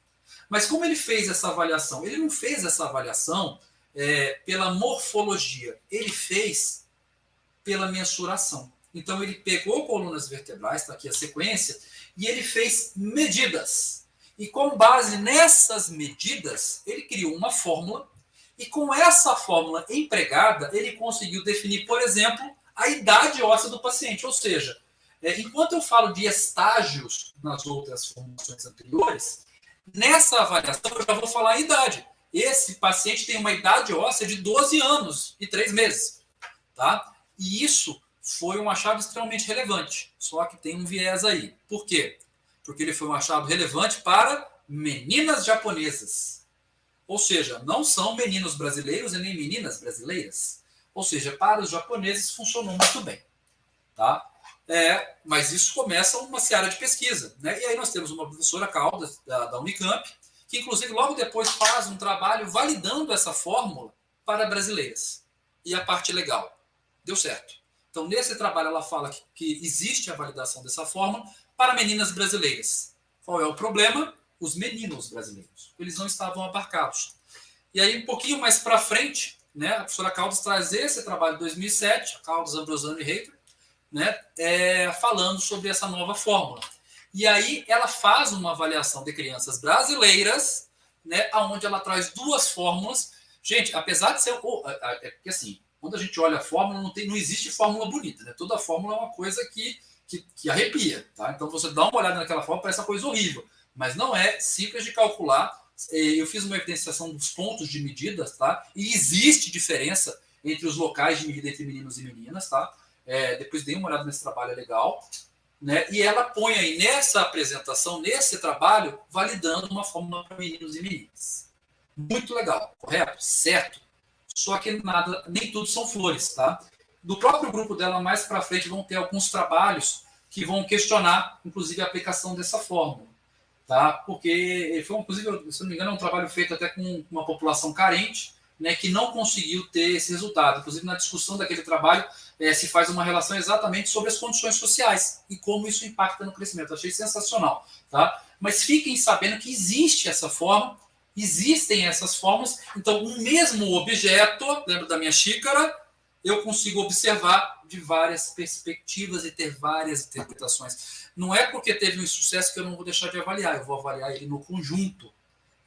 B: Mas como ele fez essa avaliação? Ele não fez essa avaliação pela morfologia. Ele fez pela mensuração. Então, ele pegou colunas vertebrais, está aqui a sequência, e ele fez medidas. E com base nessas medidas, ele criou uma fórmula, e com essa fórmula empregada, ele conseguiu definir, por exemplo, a idade óssea do paciente. Ou seja, enquanto eu falo de estágios nas outras formações anteriores, nessa avaliação eu já vou falar a idade. Esse paciente tem uma idade óssea de 12 anos e 3 meses. Tá? E isso foi um achado extremamente relevante. Só que tem um viés aí. Por quê? Porque ele foi um achado relevante para meninas japonesas. Ou seja, não são meninos brasileiros e nem meninas brasileiras. Ou seja, para os japoneses funcionou muito bem. Tá? Mas isso começa uma seara de pesquisa. Né? E aí nós temos uma professora Caldas, da Unicamp, que inclusive logo depois faz um trabalho validando essa fórmula para brasileiras. E a parte legal. Deu certo. Então, nesse trabalho, ela fala que existe a validação dessa fórmula para meninas brasileiras. Qual é o problema? Os meninos brasileiros. Eles não estavam abarcados. E aí, um pouquinho mais para frente, né, a professora Caldas traz esse trabalho de 2007, Caldas, Ambrosano e Reiter, né, falando sobre essa nova fórmula. E aí ela faz uma avaliação de crianças brasileiras, né, onde ela traz duas fórmulas. Gente, apesar de ser... É porque assim, quando a gente olha a fórmula, não existe fórmula bonita. Né? Toda fórmula é uma coisa que arrepia. Tá? Então você dá uma olhada naquela fórmula, parece uma coisa horrível. Mas não é simples de calcular. Eu fiz uma evidenciação dos pontos de medidas, tá? E existe diferença entre os locais de medida entre meninos e meninas, tá? Depois dei uma olhada nesse trabalho, é legal. Né? E ela põe aí nessa apresentação, nesse trabalho, validando uma fórmula para meninos e meninas. Muito legal, correto? Certo. Só que nem tudo são flores, tá? Do próprio grupo dela, mais para frente, vão ter alguns trabalhos que vão questionar, inclusive, a aplicação dessa fórmula. Tá? Porque foi, inclusive, se não me engano, é um trabalho feito até com uma população carente, né, que não conseguiu ter esse resultado. Inclusive, na discussão daquele trabalho, se faz uma relação exatamente sobre as condições sociais e como isso impacta no crescimento. Eu achei sensacional. Tá? Mas fiquem sabendo que existe essa forma, existem essas formas. Então, o mesmo objeto, lembra da minha xícara, eu consigo observar de várias perspectivas e ter várias interpretações. Não é porque teve um sucesso que eu não vou deixar de avaliar, eu vou avaliar ele no conjunto.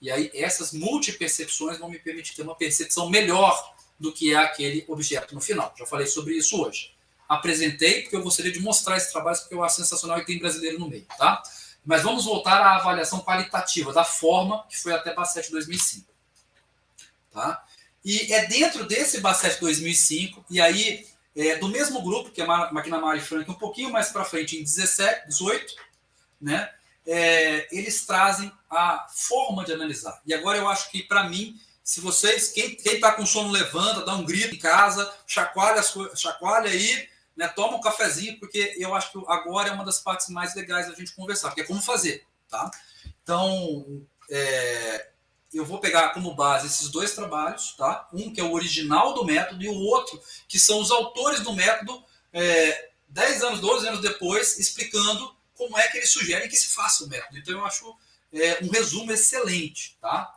B: E aí essas multipercepções vão me permitir ter uma percepção melhor do que é aquele objeto no final. Já falei sobre isso hoje. Apresentei porque eu gostaria de mostrar esse trabalho, porque eu acho sensacional e tem brasileiro no meio. Tá? Mas vamos voltar à avaliação qualitativa da forma, que foi até Basset 2005. Tá? E é dentro desse Basset 2005, e aí, do mesmo grupo, que é a McNamara e Frank, um pouquinho mais para frente, em 18, né, eles trazem a forma de analisar. E agora eu acho que, para mim, se vocês, quem está com sono, levanta, dá um grito em casa, chacoalha aí, né, toma um cafezinho, porque eu acho que agora é uma das partes mais legais da gente conversar, porque é como fazer. Tá? Então, eu vou pegar como base esses dois trabalhos, tá? Um que é o original do método e o outro que são os autores do método 10 anos, 12 anos depois, explicando como é que eles sugerem que se faça o método. Então eu acho um resumo excelente, tá?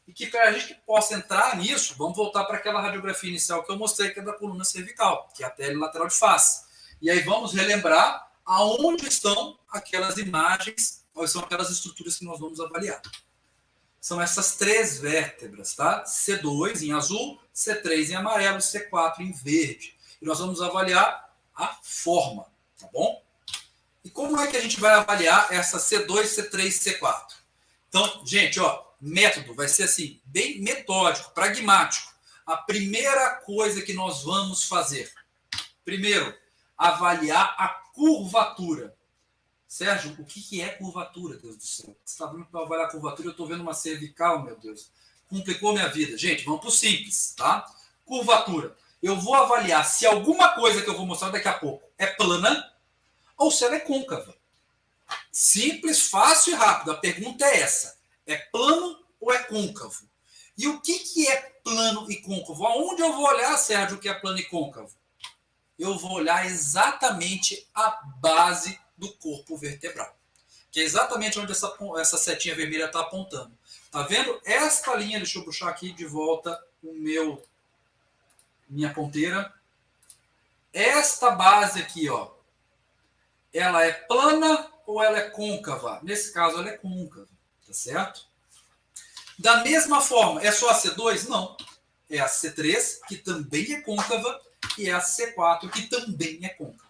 B: E que para a gente possa entrar nisso, vamos voltar para aquela radiografia inicial que eu mostrei, que é da coluna cervical, que é a pele lateral de face. E aí vamos relembrar aonde estão aquelas imagens, quais são aquelas estruturas que nós vamos avaliar. São essas três vértebras, tá? C2 em azul, C3 em amarelo, C4 em verde. E nós vamos avaliar a forma, tá bom? E como é que a gente vai avaliar essa C2, C3 e C4? Então, gente, ó, método vai ser assim, bem metódico, pragmático. A primeira coisa que nós vamos fazer, primeiro, avaliar a curvatura. Sérgio, o que é curvatura, Deus do céu? Você está vendo para avaliar a curvatura, eu estou vendo uma cervical, meu Deus. Complicou minha vida. Gente, vamos para o simples, tá? Curvatura. Eu vou avaliar se alguma coisa que eu vou mostrar daqui a pouco é plana ou se ela é côncava. Simples, fácil e rápido. A pergunta é essa. É plano ou é côncavo? E o que é plano e côncavo? Aonde eu vou olhar, Sérgio, o que é plano e côncavo? Eu vou olhar exatamente a base do corpo vertebral, que é exatamente onde essa setinha vermelha está apontando. Tá vendo? Esta linha, deixa eu puxar aqui de volta minha ponteira. Esta base aqui, ó, ela é plana ou ela é côncava? Nesse caso, ela é côncava, tá certo? Da mesma forma, é só a C2? Não. É a C3, que também é côncava, e é a C4, que também é côncava.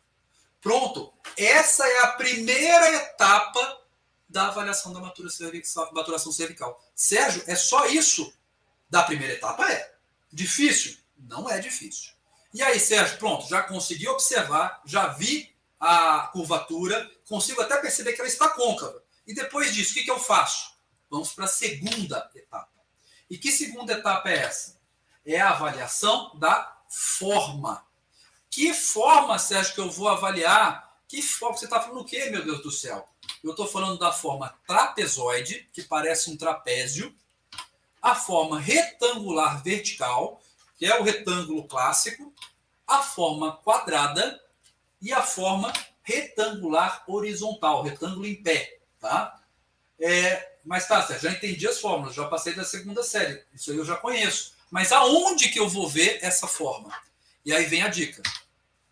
B: Pronto, essa é a primeira etapa da avaliação da maturação cervical. Sérgio, é só isso? Da primeira etapa é. Difícil? Não é difícil. E aí, Sérgio, pronto, já consegui observar, já vi a curvatura, consigo até perceber que ela está côncava. E depois disso, o que eu faço? Vamos para a segunda etapa. E que segunda etapa é essa? É a avaliação da forma. Que forma, Sérgio, que eu vou avaliar? Que forma? Você está falando o quê, meu Deus do céu? Eu estou falando da forma trapezoide, que parece um trapézio, a forma retangular vertical, que é o retângulo clássico, a forma quadrada e a forma retangular horizontal, retângulo em pé, tá? Mas tá, Sérgio, já entendi as fórmulas, já passei da segunda série, isso aí eu já conheço. Mas aonde que eu vou ver essa forma? E aí vem a dica.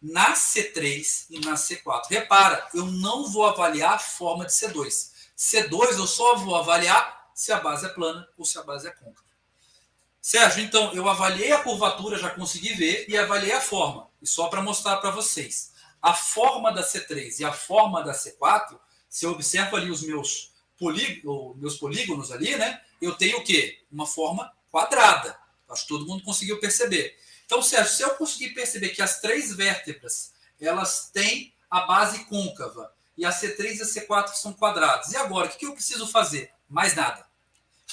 B: Na C3 e na C4. Repara, eu não vou avaliar a forma de C2. C2 eu só vou avaliar se a base é plana ou se a base é côncava. Sérgio, então, eu avaliei a curvatura, já consegui ver, e avaliei a forma. E só para mostrar para vocês. A forma da C3 e a forma da C4, se eu observo ali os meus polígonos ali, né? Eu tenho o quê? Uma forma quadrada. Acho que todo mundo conseguiu perceber. Então, Sérgio, se eu conseguir perceber que as 3 vértebras elas têm a base côncava e a C3 e a C4 são quadradas, e agora, o que eu preciso fazer? Mais nada.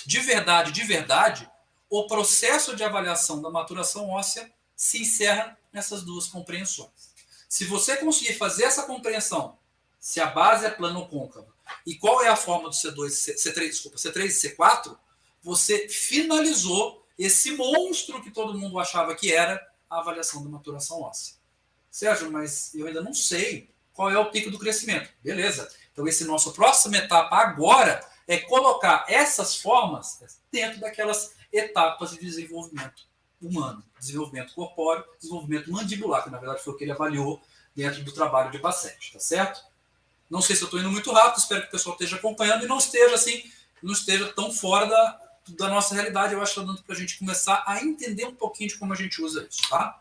B: De verdade, o processo de avaliação da maturação óssea se encerra nessas 2 compreensões. Se você conseguir fazer essa compreensão, se a base é plana ou côncava, e qual é a forma do C3 e C4, você finalizou esse monstro que todo mundo achava que era a avaliação da maturação óssea. Sérgio, mas eu ainda não sei qual é o pico do crescimento. Beleza. Então, essa nossa próxima etapa agora é colocar essas formas dentro daquelas etapas de desenvolvimento humano. Desenvolvimento corpóreo, desenvolvimento mandibular, que na verdade foi o que ele avaliou dentro do trabalho de Bassetti, tá certo? Não sei se eu estou indo muito rápido, espero que o pessoal esteja acompanhando e não esteja tão fora da nossa realidade. Eu acho que está dando para a gente começar a entender um pouquinho de como a gente usa isso, tá?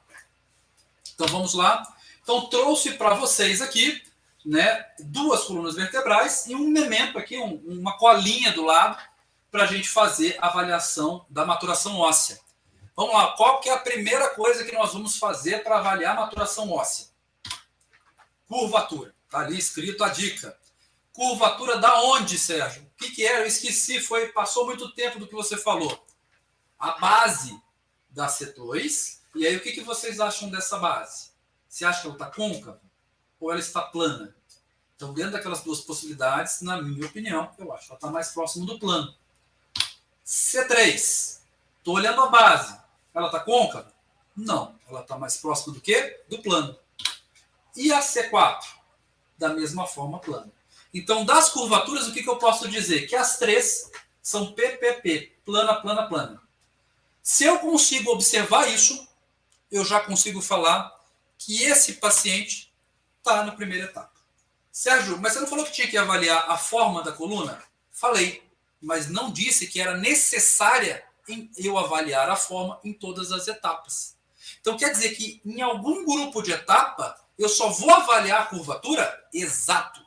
B: Então vamos lá. Então trouxe para vocês aqui, né, 2 colunas vertebrais e um memento aqui, uma colinha do lado, para a gente fazer a avaliação da maturação óssea. Vamos lá, qual que é a primeira coisa que nós vamos fazer para avaliar a maturação óssea? Curvatura. Está ali escrito a dica. Curvatura da onde, Sérgio? O que era? Eu esqueci, passou muito tempo do que você falou. A base da C2. E aí, o que vocês acham dessa base? Você acha que ela está côncava? Ou ela está plana? Então, dentro daquelas 2 possibilidades, na minha opinião, eu acho que ela está mais próximo do plano. C3. Estou olhando a base. Ela está côncava? Não. Ela está mais próxima do quê? Do plano. E a C4? Da mesma forma, plana. Então, das curvaturas, o que eu posso dizer? Que as 3 são PPP, plana, plana, plana. Se eu consigo observar isso, eu já consigo falar que esse paciente está na primeira etapa. Sérgio, mas você não falou que tinha que avaliar a forma da coluna? Falei, mas não disse que era necessária eu avaliar a forma em todas as etapas. Então, quer dizer que em algum grupo de etapa, eu só vou avaliar a curvatura? Exato.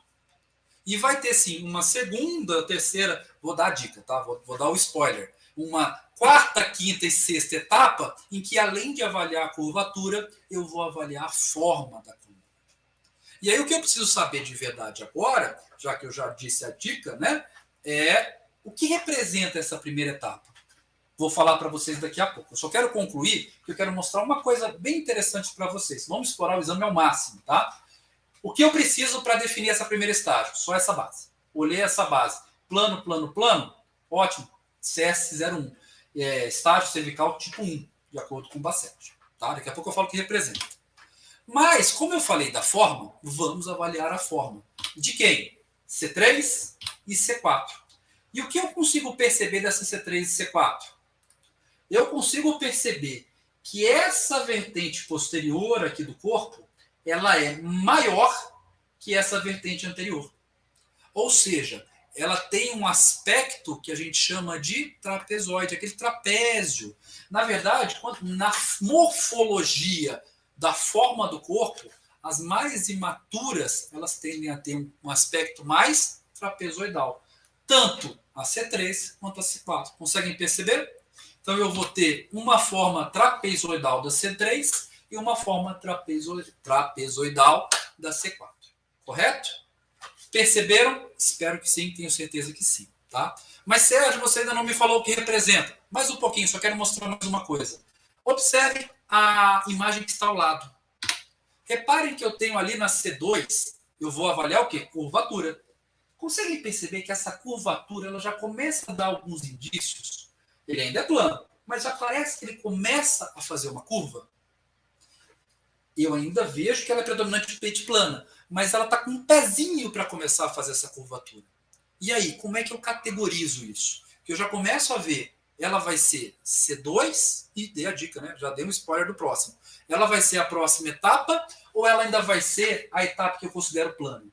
B: E vai ter, sim, uma segunda, terceira... Vou dar a dica, tá? Vou dar o spoiler. Uma 4ª, 5ª e 6ª etapa em que, além de avaliar a curvatura, eu vou avaliar a forma da coluna. E aí, o que eu preciso saber de verdade agora, já que eu já disse a dica, né? É o que representa essa primeira etapa. Vou falar para vocês daqui a pouco. Eu só quero concluir que eu quero mostrar uma coisa bem interessante para vocês. Vamos explorar o exame ao máximo, tá? O que eu preciso para definir essa primeira estágio? Só essa base. Olhei essa base. Plano, plano, plano. Ótimo. CS01. Estágio cervical tipo 1, de acordo com o Bassetti. Tá? Daqui a pouco eu falo o que representa. Mas, como eu falei da forma, vamos avaliar a forma. De quem? C3 e C4. E o que eu consigo perceber dessa C3 e C4? Eu consigo perceber que essa vertente posterior aqui do corpo, ela é maior que essa vertente anterior. Ou seja, ela tem um aspecto que a gente chama de trapezoide, aquele trapézio. Na verdade, na morfologia da forma do corpo, as mais imaturas, elas tendem a ter um aspecto mais trapezoidal. Tanto a C3 quanto a C4. Conseguem perceber? Então, eu vou ter uma forma trapezoidal da C3 e uma forma trapezoidal da C4. Correto? Perceberam? Espero que sim, tenho certeza que sim. Tá? Mas, Sérgio, você ainda não me falou o que representa. Mais um pouquinho, só quero mostrar mais uma coisa. Observem a imagem que está ao lado. Reparem que eu tenho ali na C2, eu vou avaliar o quê? Curvatura. Conseguem perceber que essa curvatura ela já começa a dar alguns indícios? Ele ainda é plano, mas já parece que ele começa a fazer uma curva. Eu ainda vejo que ela é predominantemente plana, mas ela está com um pezinho para começar a fazer essa curvatura. E aí, como é que eu categorizo isso? Que eu já começo a ver, ela vai ser C2, e dei a dica, né? Já dei um spoiler do próximo. Ela vai ser a próxima etapa, ou ela ainda vai ser a etapa que eu considero plano?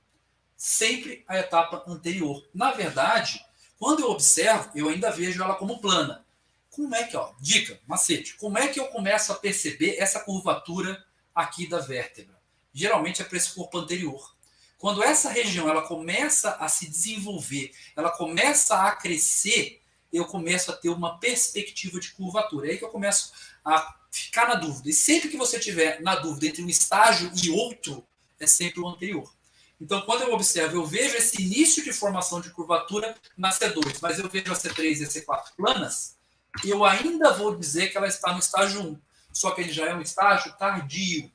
B: Sempre a etapa anterior. Na verdade, quando eu observo, eu ainda vejo ela como plana. Como é que, ó, dica, macete, como é que eu começo a perceber essa curvatura aqui da vértebra? Geralmente é para esse corpo anterior. Quando essa região ela começa a se desenvolver, ela começa a crescer, eu começo a ter uma perspectiva de curvatura. É aí que eu começo a ficar na dúvida. E sempre que você tiver na dúvida entre um estágio e outro, é sempre o anterior. Então, quando eu observo, eu vejo esse início de formação de curvatura na C2, mas eu vejo a C3 e a C4 planas, eu ainda vou dizer que ela está no estágio 1. Só que ele já é um estágio tardio.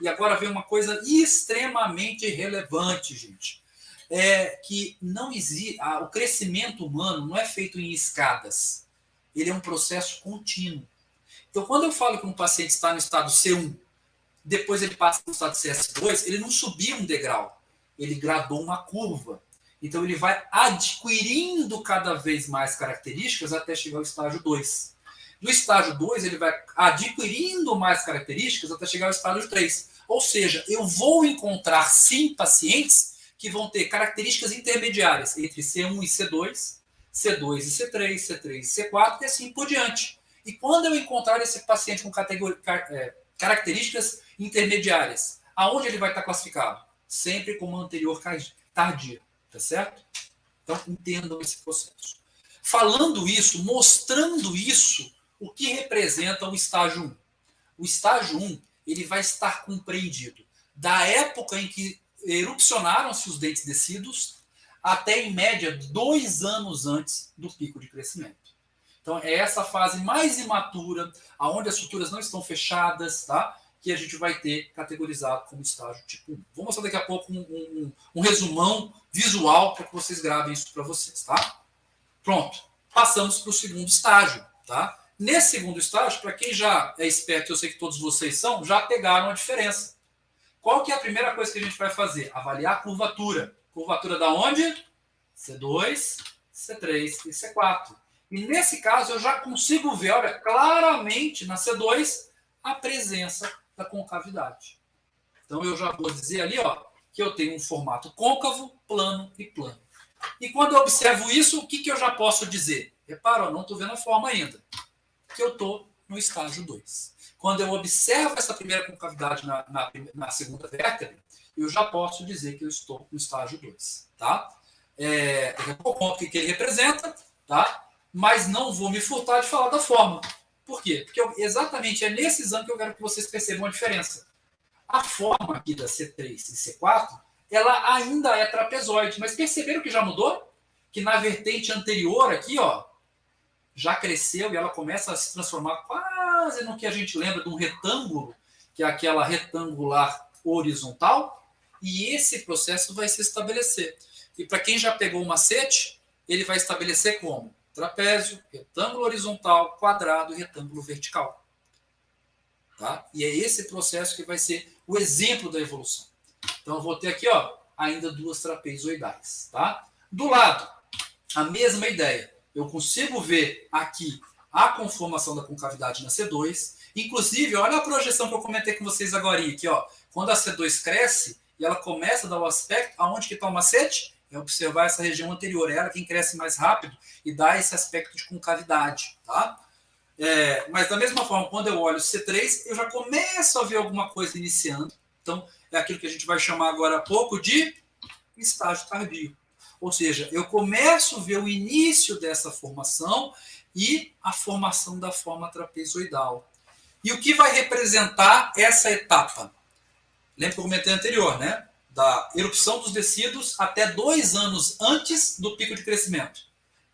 B: E agora vem uma coisa extremamente relevante, gente. É que não existe, o crescimento humano não é feito em escadas. Ele é um processo contínuo. Então, quando eu falo que um paciente está no estado C1, depois ele passa para o estado CS2, ele não subiu um degrau. Ele gradou uma curva. Então, ele vai adquirindo cada vez mais características até chegar ao estágio 2. No estágio 2, ele vai adquirindo mais características até chegar ao estágio 3. Ou seja, eu vou encontrar, sim, pacientes que vão ter características intermediárias entre C1 e C2, C2 e C3, C3 e C4 e assim por diante. E quando eu encontrar esse paciente com características intermediárias, aonde ele vai estar classificado? Sempre como anterior tardia, tá certo? Então, entendam esse processo. Falando isso, mostrando isso, o que representa o estágio 1? O estágio 1, ele vai estar compreendido da época em que erupcionaram-se os dentes descidos até, em média, 2 anos antes do pico de crescimento. Então, é essa fase mais imatura, onde as suturas não estão fechadas, tá? Que a gente vai ter categorizado como estágio tipo 1. Vou mostrar daqui a pouco um resumão visual para que vocês gravem isso para vocês, tá? Pronto. Passamos para o segundo estágio, tá? Nesse segundo estágio, para quem já é esperto, eu sei que todos vocês são, já pegaram a diferença. Qual que é a primeira coisa que a gente vai fazer? Avaliar a curvatura. Curvatura da onde? C2, C3 e C4. E nesse caso, eu já consigo ver, olha, claramente na C2, a presença da concavidade. Então, eu já vou dizer ali, ó, que eu tenho um formato côncavo, plano e plano. E quando eu observo isso, o que eu já posso dizer? Repara, eu não estou vendo a forma ainda. Que eu estou no estágio 2. Quando eu observo essa primeira concavidade na segunda vértebra, eu já posso dizer que eu estou no estágio 2. Tá? Daqui a pouco eu conto o que ele representa, tá? Mas não vou me furtar de falar da forma. Por quê? Porque exatamente é nesse exame que eu quero que vocês percebam a diferença. A forma aqui da C3 e C4, ela ainda é trapezoide, mas perceberam que já mudou? Que na vertente anterior aqui, ó, já cresceu e ela começa a se transformar quase no que a gente lembra de um retângulo, que é aquela retangular horizontal, e esse processo vai se estabelecer. E para quem já pegou o macete, ele vai estabelecer como? Trapézio, retângulo horizontal, quadrado e retângulo vertical. Tá? E é esse processo que vai ser o exemplo da evolução. Então, eu vou ter aqui, ó, ainda 2 trapezoidais. Tá? Do lado, a mesma ideia. Eu consigo ver aqui a conformação da concavidade na C2. Inclusive, olha a projeção que eu comentei com vocês agora. Aqui, ó, quando a C2 cresce e ela começa a dar o aspecto, aonde que está o macete? É observar essa região anterior. É ela quem cresce mais rápido e dá esse aspecto de concavidade. Tá? Mas da mesma forma, quando eu olho C3, eu já começo a ver alguma coisa iniciando. Então, é aquilo que a gente vai chamar agora há pouco de estágio tardio. Ou seja, eu começo a ver o início dessa formação e a formação da forma trapezoidal. E o que vai representar essa etapa? Lembra que eu comentei anterior, né? Da erupção dos tecidos até 2 anos antes do pico de crescimento.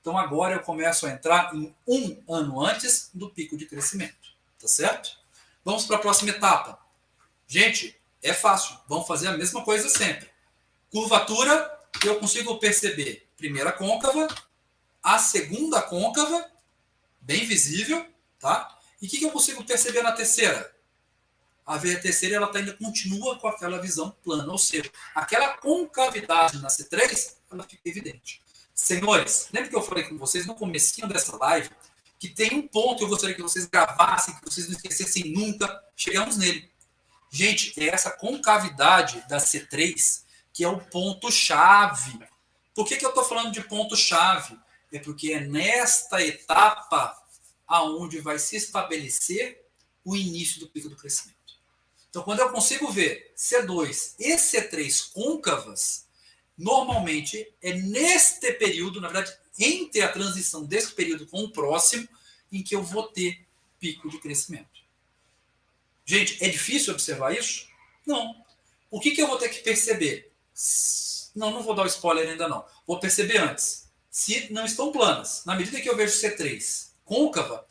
B: Então, agora eu começo a entrar em 1 ano antes do pico de crescimento. tá certo? Vamos para a próxima etapa. Gente, é fácil. Vamos fazer a mesma coisa sempre. Curvatura, eu consigo perceber primeira côncava, a segunda côncava, bem visível, tá? E o que eu consigo perceber na terceira? A terceira ela ainda continua com aquela visão plana, ou seja, aquela concavidade na C3, ela fica evidente. Senhores, lembra que eu falei com vocês no comecinho dessa live que tem um ponto que eu gostaria que vocês gravassem, que vocês não esquecessem nunca, chegamos nele. Gente, é essa concavidade da C3 que é o ponto-chave. Por que eu estou falando de ponto-chave? É porque é nesta etapa aonde vai se estabelecer o início do pico do crescimento. Então, quando eu consigo ver C2 e C3 côncavas, normalmente é neste período, na verdade, entre a transição desse período com o próximo, em que eu vou ter pico de crescimento. Gente, é difícil observar isso? Não. O que eu vou ter que perceber? Não vou dar o spoiler ainda não. Vou perceber antes. Se não estão planas, na medida que eu vejo C3 côncava,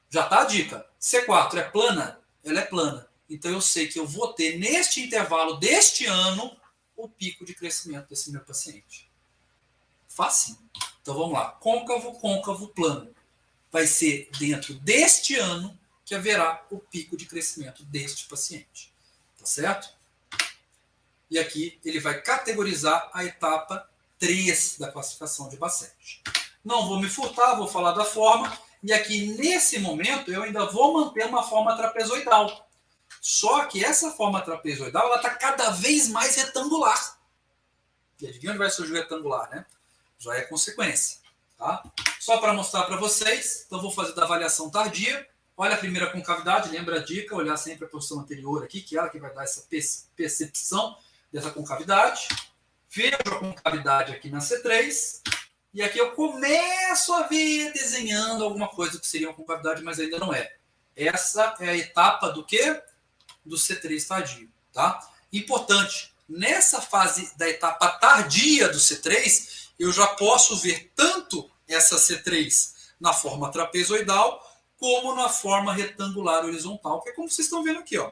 B: já está a dica. C4 é plana? Ela é plana. Então eu sei que eu vou ter neste intervalo deste ano o pico de crescimento desse meu paciente. Facinho. Então vamos lá. Côncavo, côncavo, plano. Vai ser dentro deste ano que haverá o pico de crescimento deste paciente. Tá certo? E aqui ele vai categorizar a etapa 3 da classificação de Bassett. Não vou me furtar, vou falar da forma. E aqui, nesse momento, eu ainda vou manter uma forma trapezoidal. Só que essa forma trapezoidal está cada vez mais retangular. E adivinha onde vai surgir o retangular, né? Já é consequência. Tá? Só para mostrar para vocês, então vou fazer da avaliação tardia. Olha a primeira concavidade, lembra a dica, olhar sempre a posição anterior aqui, que é ela que vai dar essa percepção dessa concavidade. Vejo a concavidade aqui na C3. E aqui eu começo a ver desenhando alguma coisa que seria uma concavidade, mas ainda não é. Essa é a etapa do quê? Do C3 tardio. Tá? Importante, nessa fase da etapa tardia do C3, eu já posso ver tanto essa C3 na forma trapezoidal, como na forma retangular horizontal, que é como vocês estão vendo aqui, ó.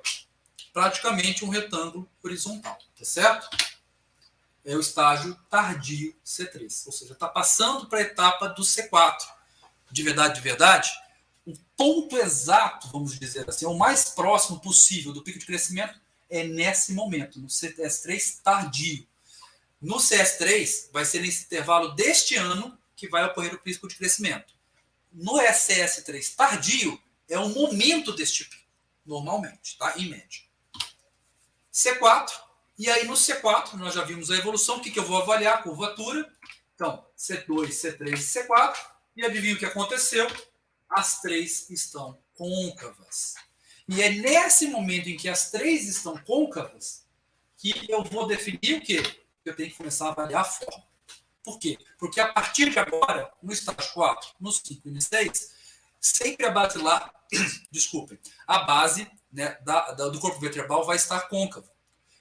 B: Praticamente um retângulo horizontal, tá certo? É o estágio tardio C3, ou seja, está passando para a etapa do C4. De verdade, o ponto exato, vamos dizer assim, o mais próximo possível do pico de crescimento é nesse momento, no CS3 tardio. No CS3, vai ser nesse intervalo deste ano que vai ocorrer o pico de crescimento. No CS3 tardio, é o momento deste pico, normalmente, tá? Em média. C4, e aí no C4, nós já vimos a evolução, o que eu vou avaliar? A curvatura. Então, C2, C3 e C4, e adivinha o que aconteceu? As três estão côncavas. E é nesse momento em que as três estão côncavas que eu vou definir o quê? Eu tenho que começar a avaliar a forma. Por quê? Porque a partir de agora, no estágio 4, no 5 e no 6, sempre a base lá, desculpem, a base, né, do corpo vertebral vai estar côncava.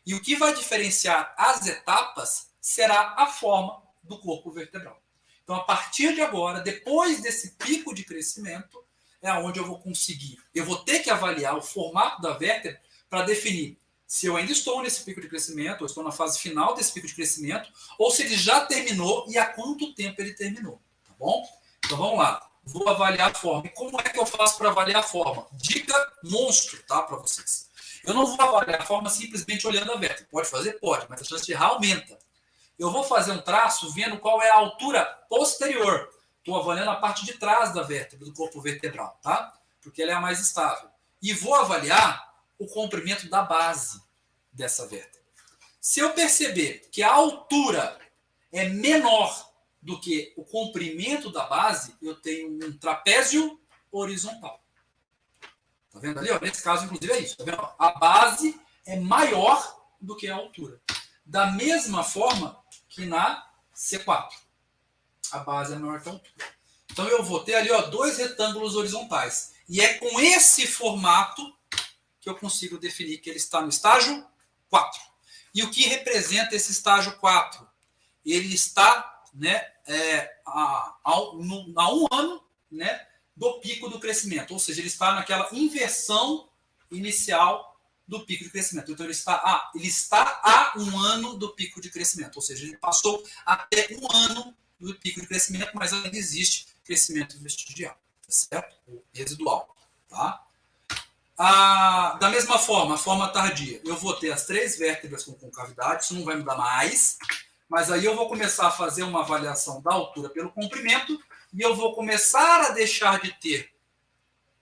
B: E o que vai diferenciar as etapas será a forma do corpo vertebral. Então, a partir de agora, depois desse pico de crescimento, é onde eu vou conseguir. Eu vou ter que avaliar o formato da vértebra para definir se eu ainda estou nesse pico de crescimento, ou estou na fase final desse pico de crescimento, ou se ele já terminou e há quanto tempo ele terminou. Tá bom? Então, vamos lá. Vou avaliar a forma. E como é que eu faço para avaliar a forma? Dica monstro, tá, para vocês. Eu não vou avaliar a forma simplesmente olhando a vértebra. Pode fazer? Pode, mas a chance de errar aumenta. Eu vou fazer um traço vendo qual é a altura posterior. Estou avaliando a parte de trás da vértebra, do corpo vertebral, tá? Porque ela é a mais estável. E vou avaliar o comprimento da base dessa vértebra. Se eu perceber que a altura é menor do que o comprimento da base, eu tenho um trapézio horizontal. Tá vendo ali? Ó? Nesse caso, inclusive, é isso. Tá vendo? A base é maior do que a altura. Da mesma forma que na C4. A base é maior que a altura. Então, eu vou ter ali, ó, dois retângulos horizontais. E é com esse formato que eu consigo definir que ele está no estágio 4. E o que representa esse estágio 4? Ele está, né, há um ano, né, do pico do crescimento, ou seja, ele está naquela inversão inicial do pico de crescimento. Então, ele está a 1 ano do pico de crescimento, ou seja, ele passou até 1 ano do pico de crescimento, mas ainda existe crescimento vestigial, tá certo? Residual, tá? Da mesma forma, a forma tardia, eu vou ter as 3 vértebras com concavidade, isso não vai mudar mais, mas aí eu vou começar a fazer uma avaliação da altura pelo comprimento e eu vou começar a deixar de ter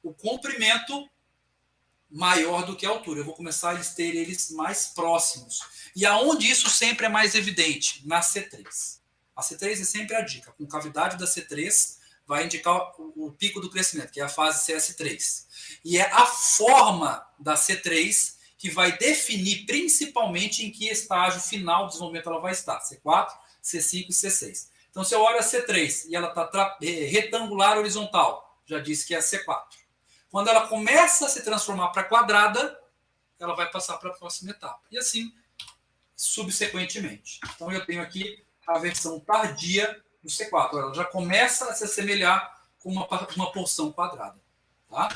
B: o comprimento maior do que a altura. Eu vou começar a ter eles mais próximos. E aonde isso sempre é mais evidente? Na C3. A C3 é sempre a dica. A concavidade da C3 vai indicar o pico do crescimento, que é a fase CS3. E é a forma da C3 que vai definir principalmente em que estágio final do desenvolvimento ela vai estar. C4, C5 e C6. Então, se eu olho a C3 e ela está retangular horizontal, já disse que é a C4. Quando ela começa a se transformar para quadrada, ela vai passar para a próxima etapa. E assim, subsequentemente. Então, eu tenho aqui a versão tardia do C4. Ela já começa a se assemelhar com uma porção quadrada. Tá?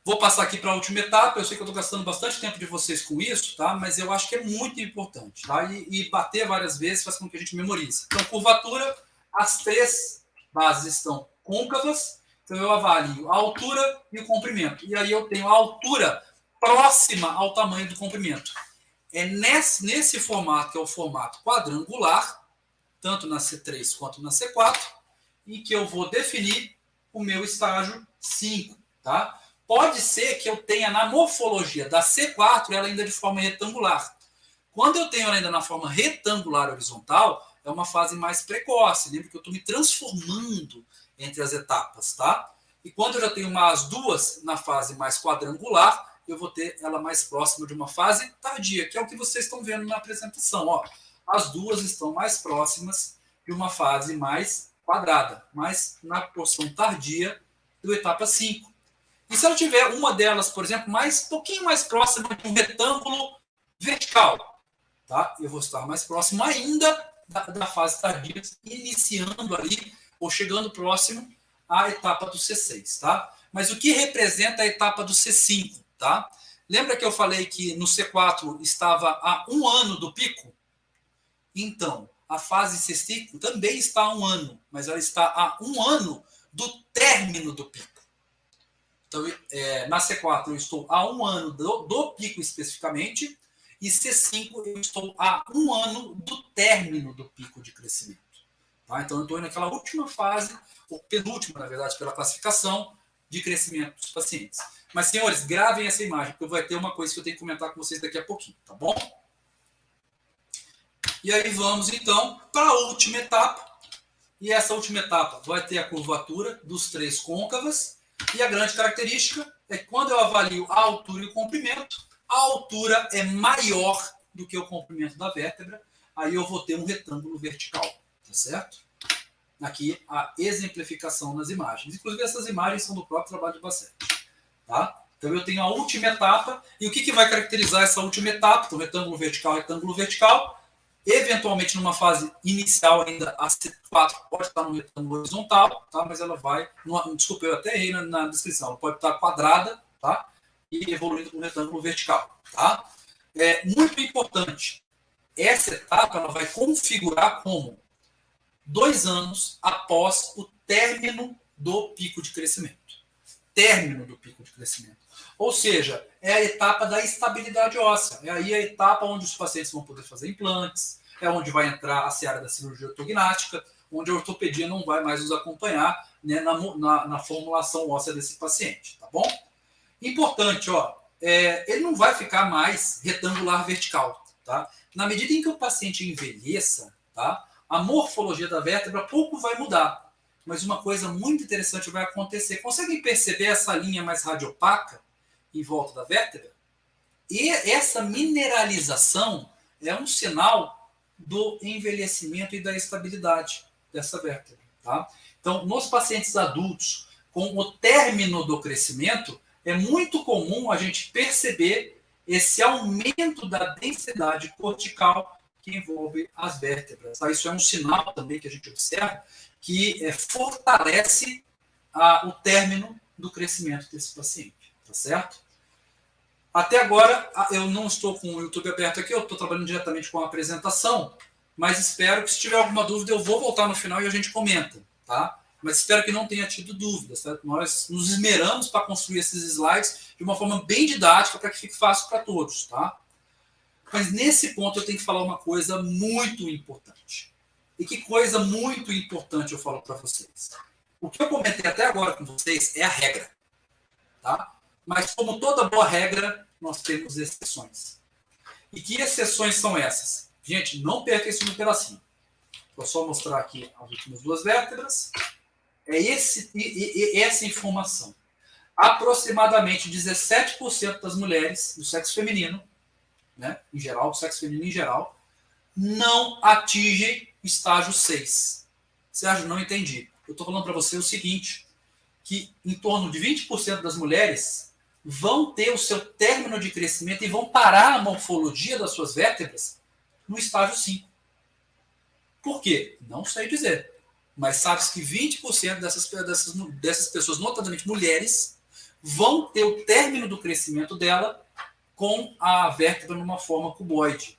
B: Vou passar aqui para a última etapa. Eu sei que eu estou gastando bastante tempo de vocês com isso, tá? Mas eu acho que é muito importante. Tá? E bater várias vezes faz com que a gente memorize. Então, curvatura, as 3 bases estão côncavas. Então, eu avalio a altura e o comprimento. E aí eu tenho a altura próxima ao tamanho do comprimento. É nesse formato, que é o formato quadrangular, tanto na C3 quanto na C4, em que eu vou definir o meu estágio 5. Tá? Pode ser que eu tenha na morfologia da C4 ela ainda de forma retangular. Quando eu tenho ela ainda na forma retangular horizontal, é uma fase mais precoce. Lembra que eu estou me transformando entre as etapas, tá? E quando eu já tenho as 2 na fase mais quadrangular, eu vou ter ela mais próxima de uma fase tardia, que é o que vocês estão vendo na apresentação. Ó. As 2 estão mais próximas de uma fase mais quadrada, mas na porção tardia do etapa 5. E se ela tiver uma delas, por exemplo, pouquinho mais próxima de um retângulo vertical, tá? Eu vou estar mais próximo ainda da fase tardia, iniciando ali, ou chegando próximo à etapa do C6, tá? Mas o que representa a etapa do C5, tá? Lembra que eu falei que no C4 estava a 1 ano do pico? Então, a fase C5 também está a 1 ano, mas ela está a 1 ano do término do pico. Então, na C4 eu estou a 1 ano do pico especificamente, e C5 eu estou a 1 ano do término do pico de crescimento. Tá? Então, eu estou naquela última fase, ou penúltima, na verdade, pela classificação de crescimento dos pacientes. Mas, senhores, gravem essa imagem, porque vai ter uma coisa que eu tenho que comentar com vocês daqui a pouquinho, tá bom? E aí vamos, então, para a última etapa. E essa última etapa vai ter a curvatura dos 3 côncavas. E a grande característica é que quando eu avalio a altura e o comprimento, a altura é maior do que o comprimento da vértebra, aí eu vou ter um retângulo vertical, tá certo? Aqui a exemplificação nas imagens. Inclusive essas imagens são do próprio trabalho de Bassetti, tá? Então eu tenho a última etapa, e o que vai caracterizar essa última etapa? Então retângulo vertical, eventualmente numa fase inicial ainda a C4 pode estar no retângulo horizontal, tá? Mas ela vai, desculpa, eu até errei na descrição, ela pode estar quadrada, tá? E evoluindo para um retângulo vertical, tá? É muito importante, essa etapa ela vai configurar como 2 anos após o término do pico de crescimento. Término do pico de crescimento. Ou seja, é a etapa da estabilidade óssea. É aí a etapa onde os pacientes vão poder fazer implantes, é onde vai entrar a seara da cirurgia ortognática, onde a ortopedia não vai mais nos acompanhar, né, na formulação óssea desse paciente, tá bom? Importante, ó, ele não vai ficar mais retangular vertical, tá? Na medida em que o paciente envelheça, tá, a morfologia da vértebra pouco vai mudar, mas uma coisa muito interessante vai acontecer. Conseguem perceber essa linha mais radiopaca em volta da vértebra? E essa mineralização é um sinal do envelhecimento e da estabilidade dessa vértebra, tá? Então, nos pacientes adultos, com o término do crescimento, é muito comum a gente perceber esse aumento da densidade cortical que envolve as vértebras. Tá? Isso é um sinal também que a gente observa que fortalece o término do crescimento desse paciente, tá certo? Até agora, eu não estou com o YouTube aberto aqui, eu estou trabalhando diretamente com a apresentação, mas espero que, se tiver alguma dúvida, eu vou voltar no final e a gente comenta, tá? Mas espero que não tenha tido dúvidas, tá? Nós nos esmeramos para construir esses slides de uma forma bem didática para que fique fácil para todos, tá? Mas nesse ponto eu tenho que falar uma coisa muito importante. E que coisa muito importante eu falo para vocês? O que eu comentei até agora com vocês é a regra, tá? Mas como toda boa regra, nós temos exceções. E que exceções são essas? Gente, não perca esse pedacinho. Vou só mostrar aqui as últimas duas vértebras. É essa informação. Aproximadamente 17% das mulheres do sexo feminino, né, em geral, do sexo feminino em geral, não atingem o estágio 6. Sérgio, não entendi. Eu estou falando para você o seguinte, que em torno de 20% das mulheres vão ter o seu término de crescimento e vão parar a morfologia das suas vértebras no estágio 5. Por quê? Não sei dizer. Mas sabe-se que 20% dessas pessoas, notadamente mulheres, vão ter o término do crescimento dela com a vértebra numa forma cuboide.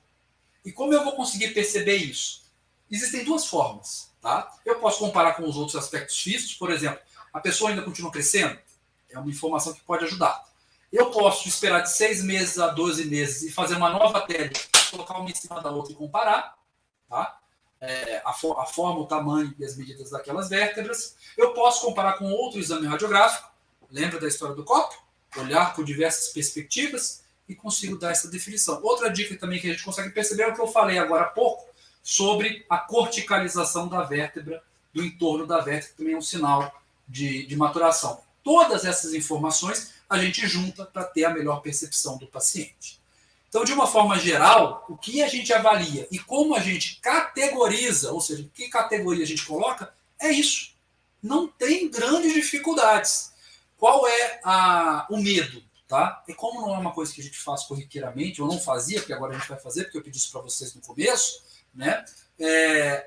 B: E como eu vou conseguir perceber isso? Existem duas formas, tá? Eu posso comparar com os outros aspectos físicos, por exemplo, a pessoa ainda continua crescendo? É uma informação que pode ajudar. Eu posso esperar de 6 meses a 12 meses e fazer uma nova tele, colocar uma em cima da outra e comparar, tá? A forma, o tamanho e as medidas daquelas vértebras. Eu posso comparar com outro exame radiográfico, lembra da história do copo? Olhar por diversas perspectivas e consigo dar essa definição. Outra dica também que a gente consegue perceber é o que eu falei agora há pouco sobre a corticalização da vértebra, do entorno da vértebra, que também é um sinal de maturação. Todas essas informações a gente junta para ter a melhor percepção do paciente. Então, de uma forma geral, o que a gente avalia e como a gente categoriza, ou seja, que categoria a gente coloca, é isso. Não tem grandes dificuldades. Qual é o medo? Tá? E como não é uma coisa que a gente faz corriqueiramente, eu não fazia, porque agora a gente vai fazer, porque eu pedi isso para vocês no começo, né?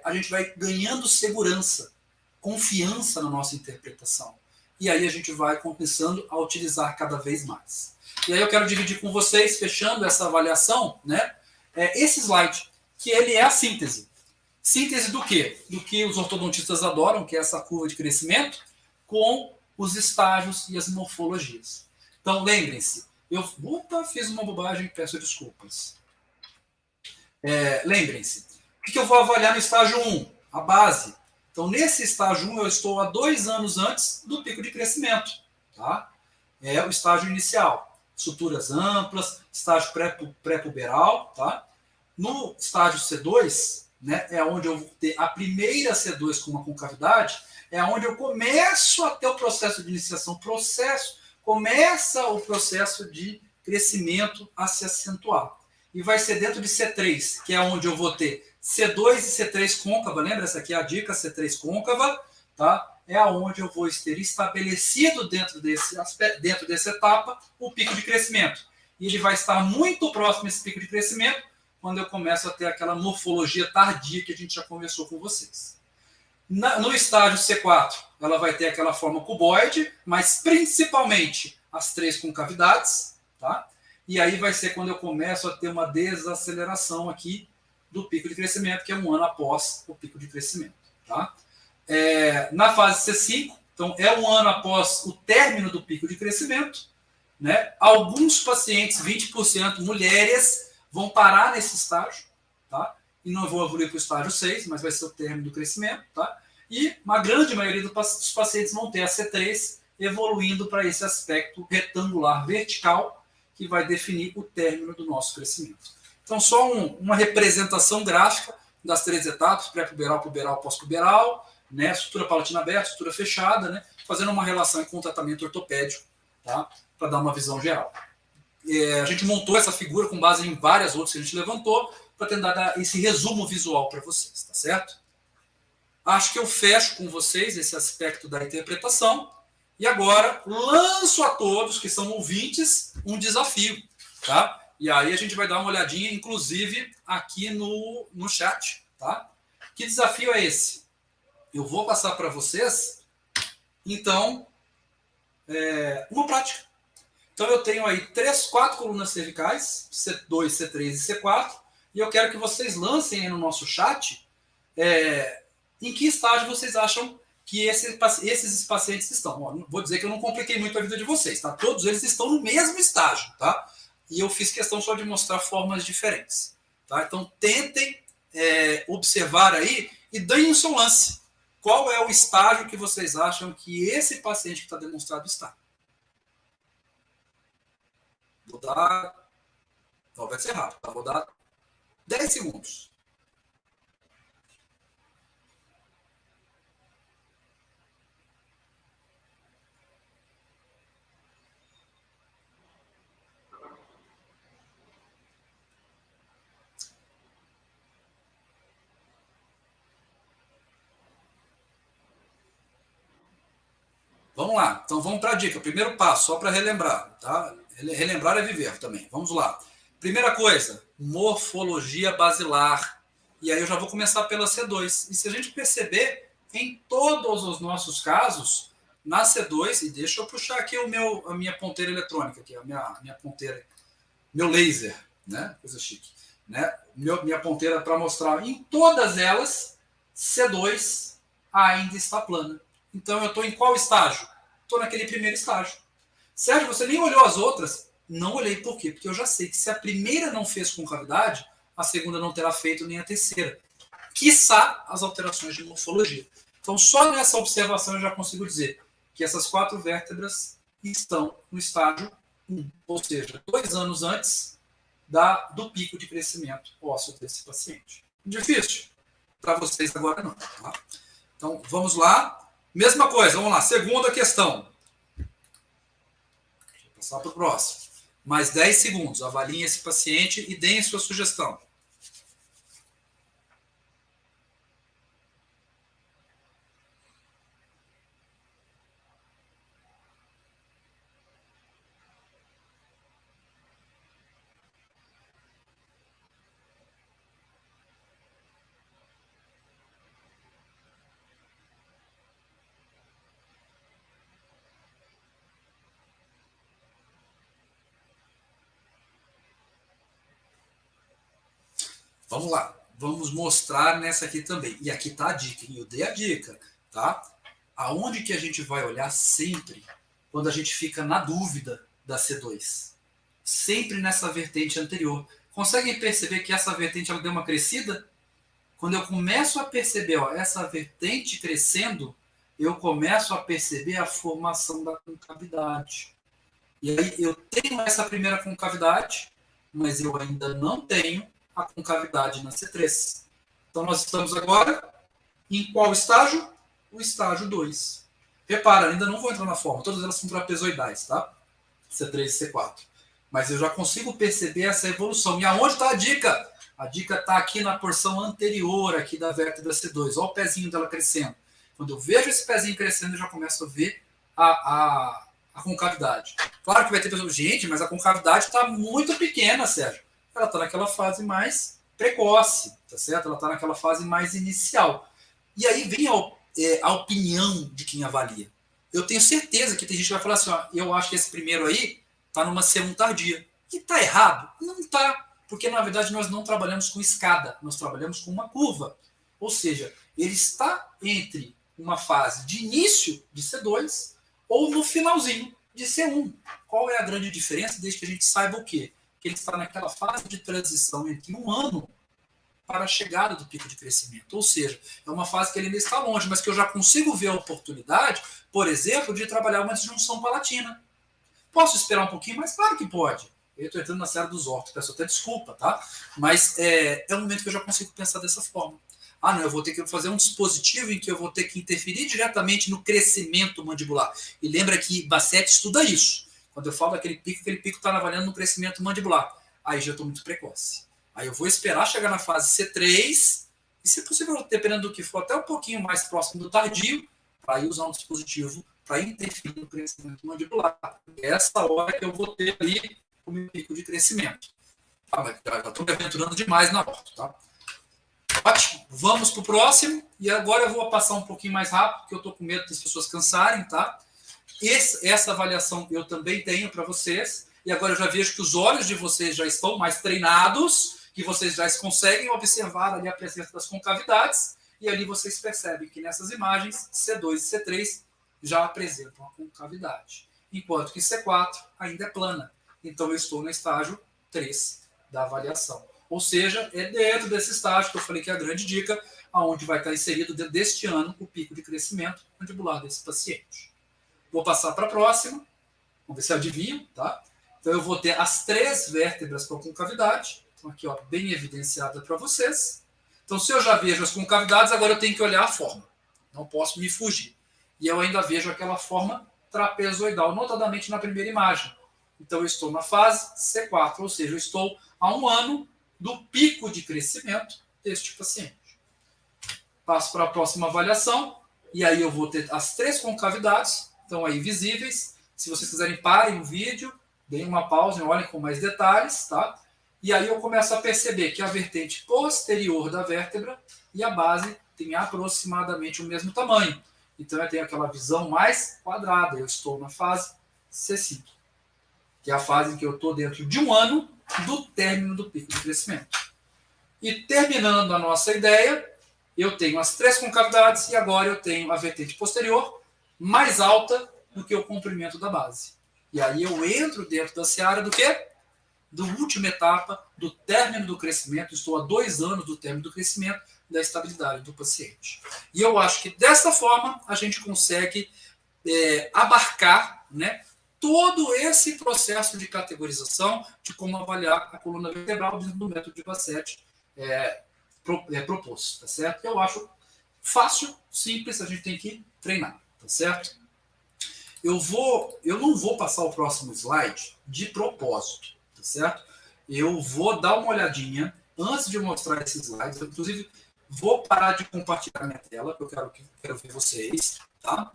B: A gente vai ganhando segurança, confiança na nossa interpretação. E aí a gente vai começando a utilizar cada vez mais. E aí eu quero dividir com vocês, fechando essa avaliação, né, esse slide, que ele é a síntese. Síntese do quê? Do que os ortodontistas adoram, que é essa curva de crescimento, com os estágios e as morfologias. Então, lembrem-se, fiz uma bobagem, peço desculpas. Lembrem-se, o que eu vou avaliar no estágio 1? A base. Então, nesse estágio 1, eu estou há 2 anos antes do pico de crescimento. Tá? É o estágio inicial. Suturas amplas, estágio pré-puberal. Tá? No estágio C2, né, é onde eu vou ter a primeira C2 com uma concavidade, é onde eu começo a ter o processo de iniciação, começa o processo de crescimento a se acentuar. E vai ser dentro de C3, que é onde eu vou ter C2 e C3 côncava, lembra? Essa aqui é a dica, C3 côncava, tá? É onde eu vou ter estabelecido dentro dessa etapa o pico de crescimento. E ele vai estar muito próximo desse pico de crescimento quando eu começo a ter aquela morfologia tardia que a gente já conversou com vocês. No estágio C4, ela vai ter aquela forma cuboide, mas principalmente as 3 concavidades, tá? E aí vai ser quando eu começo a ter uma desaceleração aqui do pico de crescimento, que é 1 ano após o pico de crescimento, tá? Na fase C5, então é 1 ano após o término do pico de crescimento, né? Alguns pacientes, 20% mulheres, vão parar nesse estágio, tá? E não vão evoluir para o estágio 6, mas vai ser o término do crescimento, tá? E uma grande maioria dos pacientes vão ter a C3 evoluindo para esse aspecto retangular vertical, que vai definir o término do nosso crescimento. Então, só uma representação gráfica das 3 etapas, pré-puberal, puberal, pós-puberal, né? Sutura palatina aberta, sutura fechada, né? Fazendo uma relação com o tratamento ortopédico, tá? Para dar uma visão geral. A gente montou essa figura com base em várias outras que a gente levantou, para tentar dar esse resumo visual para vocês, tá certo? Acho que eu fecho com vocês esse aspecto da interpretação e agora lanço a todos que são ouvintes um desafio, tá? E aí a gente vai dar uma olhadinha, inclusive, aqui no chat, tá? Que desafio é esse? Eu vou passar para vocês Então, uma prática. Então, eu tenho aí 4 colunas cervicais, C2, C3 e C4, e eu quero que vocês lancem aí no nosso chat em que estágio vocês acham que esses pacientes estão. Ó, vou dizer que eu não compliquei muito a vida de vocês, tá? Todos eles estão no mesmo estágio, tá? E eu fiz questão só de mostrar formas diferentes, tá? Então, tentem observar aí e deem o seu lance. Qual é o estágio que vocês acham que esse paciente que está demonstrado está? Vou dar... Não, vai ser rápido, tá? Vou dar 10 segundos. Vamos lá, então vamos para a dica. Primeiro passo, só para relembrar, tá? Relembrar é viver também. Vamos lá. Primeira coisa, morfologia basilar. E aí eu já vou começar pela C2. E se a gente perceber, em todos os nossos casos, na C2, e deixa eu puxar aqui a minha ponteira eletrônica, aqui, a minha ponteira, meu laser, né? Coisa chique. Né? Minha ponteira para mostrar. Em todas elas, C2 ainda está plana. Então, eu estou em qual estágio? Estou naquele primeiro estágio. Sérgio, você nem olhou as outras? Não olhei. Por quê? Porque eu já sei que se a primeira não fez concavidade, a segunda não terá feito nem a terceira. Quiçá as alterações de morfologia. Então, só nessa observação eu já consigo dizer que essas 4 vértebras estão no estágio 1. Ou seja, 2 anos antes do pico de crescimento ósseo desse paciente. Difícil? Para vocês agora não. Tá? Então, vamos lá. Mesma coisa, vamos lá. Segunda questão. Deixa eu passar para o próximo. Mais 10 segundos. Avaliem esse paciente e deem sua sugestão. Vamos lá, vamos mostrar nessa aqui também. E aqui está a dica, eu dei a dica, tá? Aonde que a gente vai olhar sempre quando a gente fica na dúvida da C2? Sempre nessa vertente anterior. Conseguem perceber que essa vertente ela deu uma crescida? Quando eu começo a perceber essa vertente crescendo, eu começo a perceber a formação da concavidade. E aí eu tenho essa primeira concavidade, mas eu ainda não tenho a concavidade na C3. Então, nós estamos agora em qual estágio? O estágio 2. Repara, ainda não vou entrar na forma, todas elas são trapezoidais, tá? C3 e C4. Mas eu já consigo perceber essa evolução. E aonde está a dica? A dica está aqui na porção anterior aqui da vértebra C2. Olha o pezinho dela crescendo. Quando eu vejo esse pezinho crescendo, eu já começo a ver a concavidade. Claro que vai ter pessoas, gente, mas a concavidade está muito pequena, Sérgio. Ela está naquela fase mais precoce, tá certo? Ela está naquela fase mais inicial. E aí vem a opinião de quem avalia. Eu tenho certeza que tem gente que vai falar assim, ó, eu acho que esse primeiro aí está numa C1 tardia. E está errado? Não está, porque na verdade nós não trabalhamos com escada, nós trabalhamos com uma curva. Ou seja, ele está entre uma fase de início de C2 ou no finalzinho de C1. Qual é a grande diferença desde que a gente saiba o quê? Que ele está naquela fase de transição entre 1 ano para a chegada do pico de crescimento. Ou seja, é uma fase que ele ainda está longe, mas que eu já consigo ver a oportunidade, por exemplo, de trabalhar uma disjunção palatina. Posso esperar um pouquinho? Mas claro que pode. Eu estou entrando na série dos ortos, peço até desculpa, tá? Mas é um momento que eu já consigo pensar dessa forma. Ah, não, eu vou ter que fazer um dispositivo em que eu vou ter que interferir diretamente no crescimento mandibular. E lembra que Bassett estuda isso. Quando eu falo daquele pico está avaliando no crescimento mandibular. Aí já estou muito precoce. Aí eu vou esperar chegar na fase C3 e, se possível, dependendo do que for, até um pouquinho mais próximo do tardio, para ir usar um dispositivo para interferir no crescimento mandibular. É essa hora que eu vou ter ali o meu pico de crescimento. Tá, mas já estou me aventurando demais na orto, tá? Ótimo, vamos para o próximo. E agora eu vou passar um pouquinho mais rápido, porque eu estou com medo das pessoas cansarem, tá? Essa avaliação eu também tenho para vocês. E agora eu já vejo que os olhos de vocês já estão mais treinados, que vocês já conseguem observar ali a presença das concavidades. E ali vocês percebem que nessas imagens, C2 e C3 já apresentam a concavidade. Enquanto que C4 ainda é plana. Então eu estou no estágio 3 da avaliação. Ou seja, é dentro desse estágio que eu falei que é a grande dica, aonde vai estar inserido dentro deste ano o pico de crescimento mandibular desse paciente. Vou passar para a próxima. Vamos ver se adivinham, tá? Então eu vou ter as 3 vértebras com concavidade. Então aqui, ó, bem evidenciada para vocês. Então se eu já vejo as concavidades, agora eu tenho que olhar a forma. Não posso me fugir. E eu ainda vejo aquela forma trapezoidal, notadamente na primeira imagem. Então eu estou na fase C4, ou seja, eu estou a 1 ano do pico de crescimento deste paciente. Passo para a próxima avaliação, e aí eu vou ter as 3 concavidades, estão aí visíveis. Se vocês quiserem, parem o vídeo, deem uma pausa e olhem com mais detalhes, tá? E aí eu começo a perceber que a vertente posterior da vértebra e a base tem aproximadamente o mesmo tamanho. Então eu tenho aquela visão mais quadrada. Eu estou na fase C5, que é a fase em que eu estou dentro de 1 ano do término do pico de crescimento. E terminando a nossa ideia, eu tenho as 3 concavidades e agora eu tenho a vertente posterior mais alta do que o comprimento da base. E aí eu entro dentro da seara do quê? Da última etapa do término do crescimento. Estou a 2 anos do término do crescimento, da estabilidade do paciente. E eu acho que dessa forma a gente consegue abarcar, né, todo esse processo de categorização de como avaliar a coluna vertebral dentro do método de Bassett proposto, tá certo? Eu acho fácil, simples, a gente tem que treinar, tá certo? Eu não vou passar o próximo slide de propósito, tá certo? Eu vou dar uma olhadinha antes de mostrar esses slides. Eu, inclusive, vou parar de compartilhar minha tela, porque eu quero ver vocês, tá?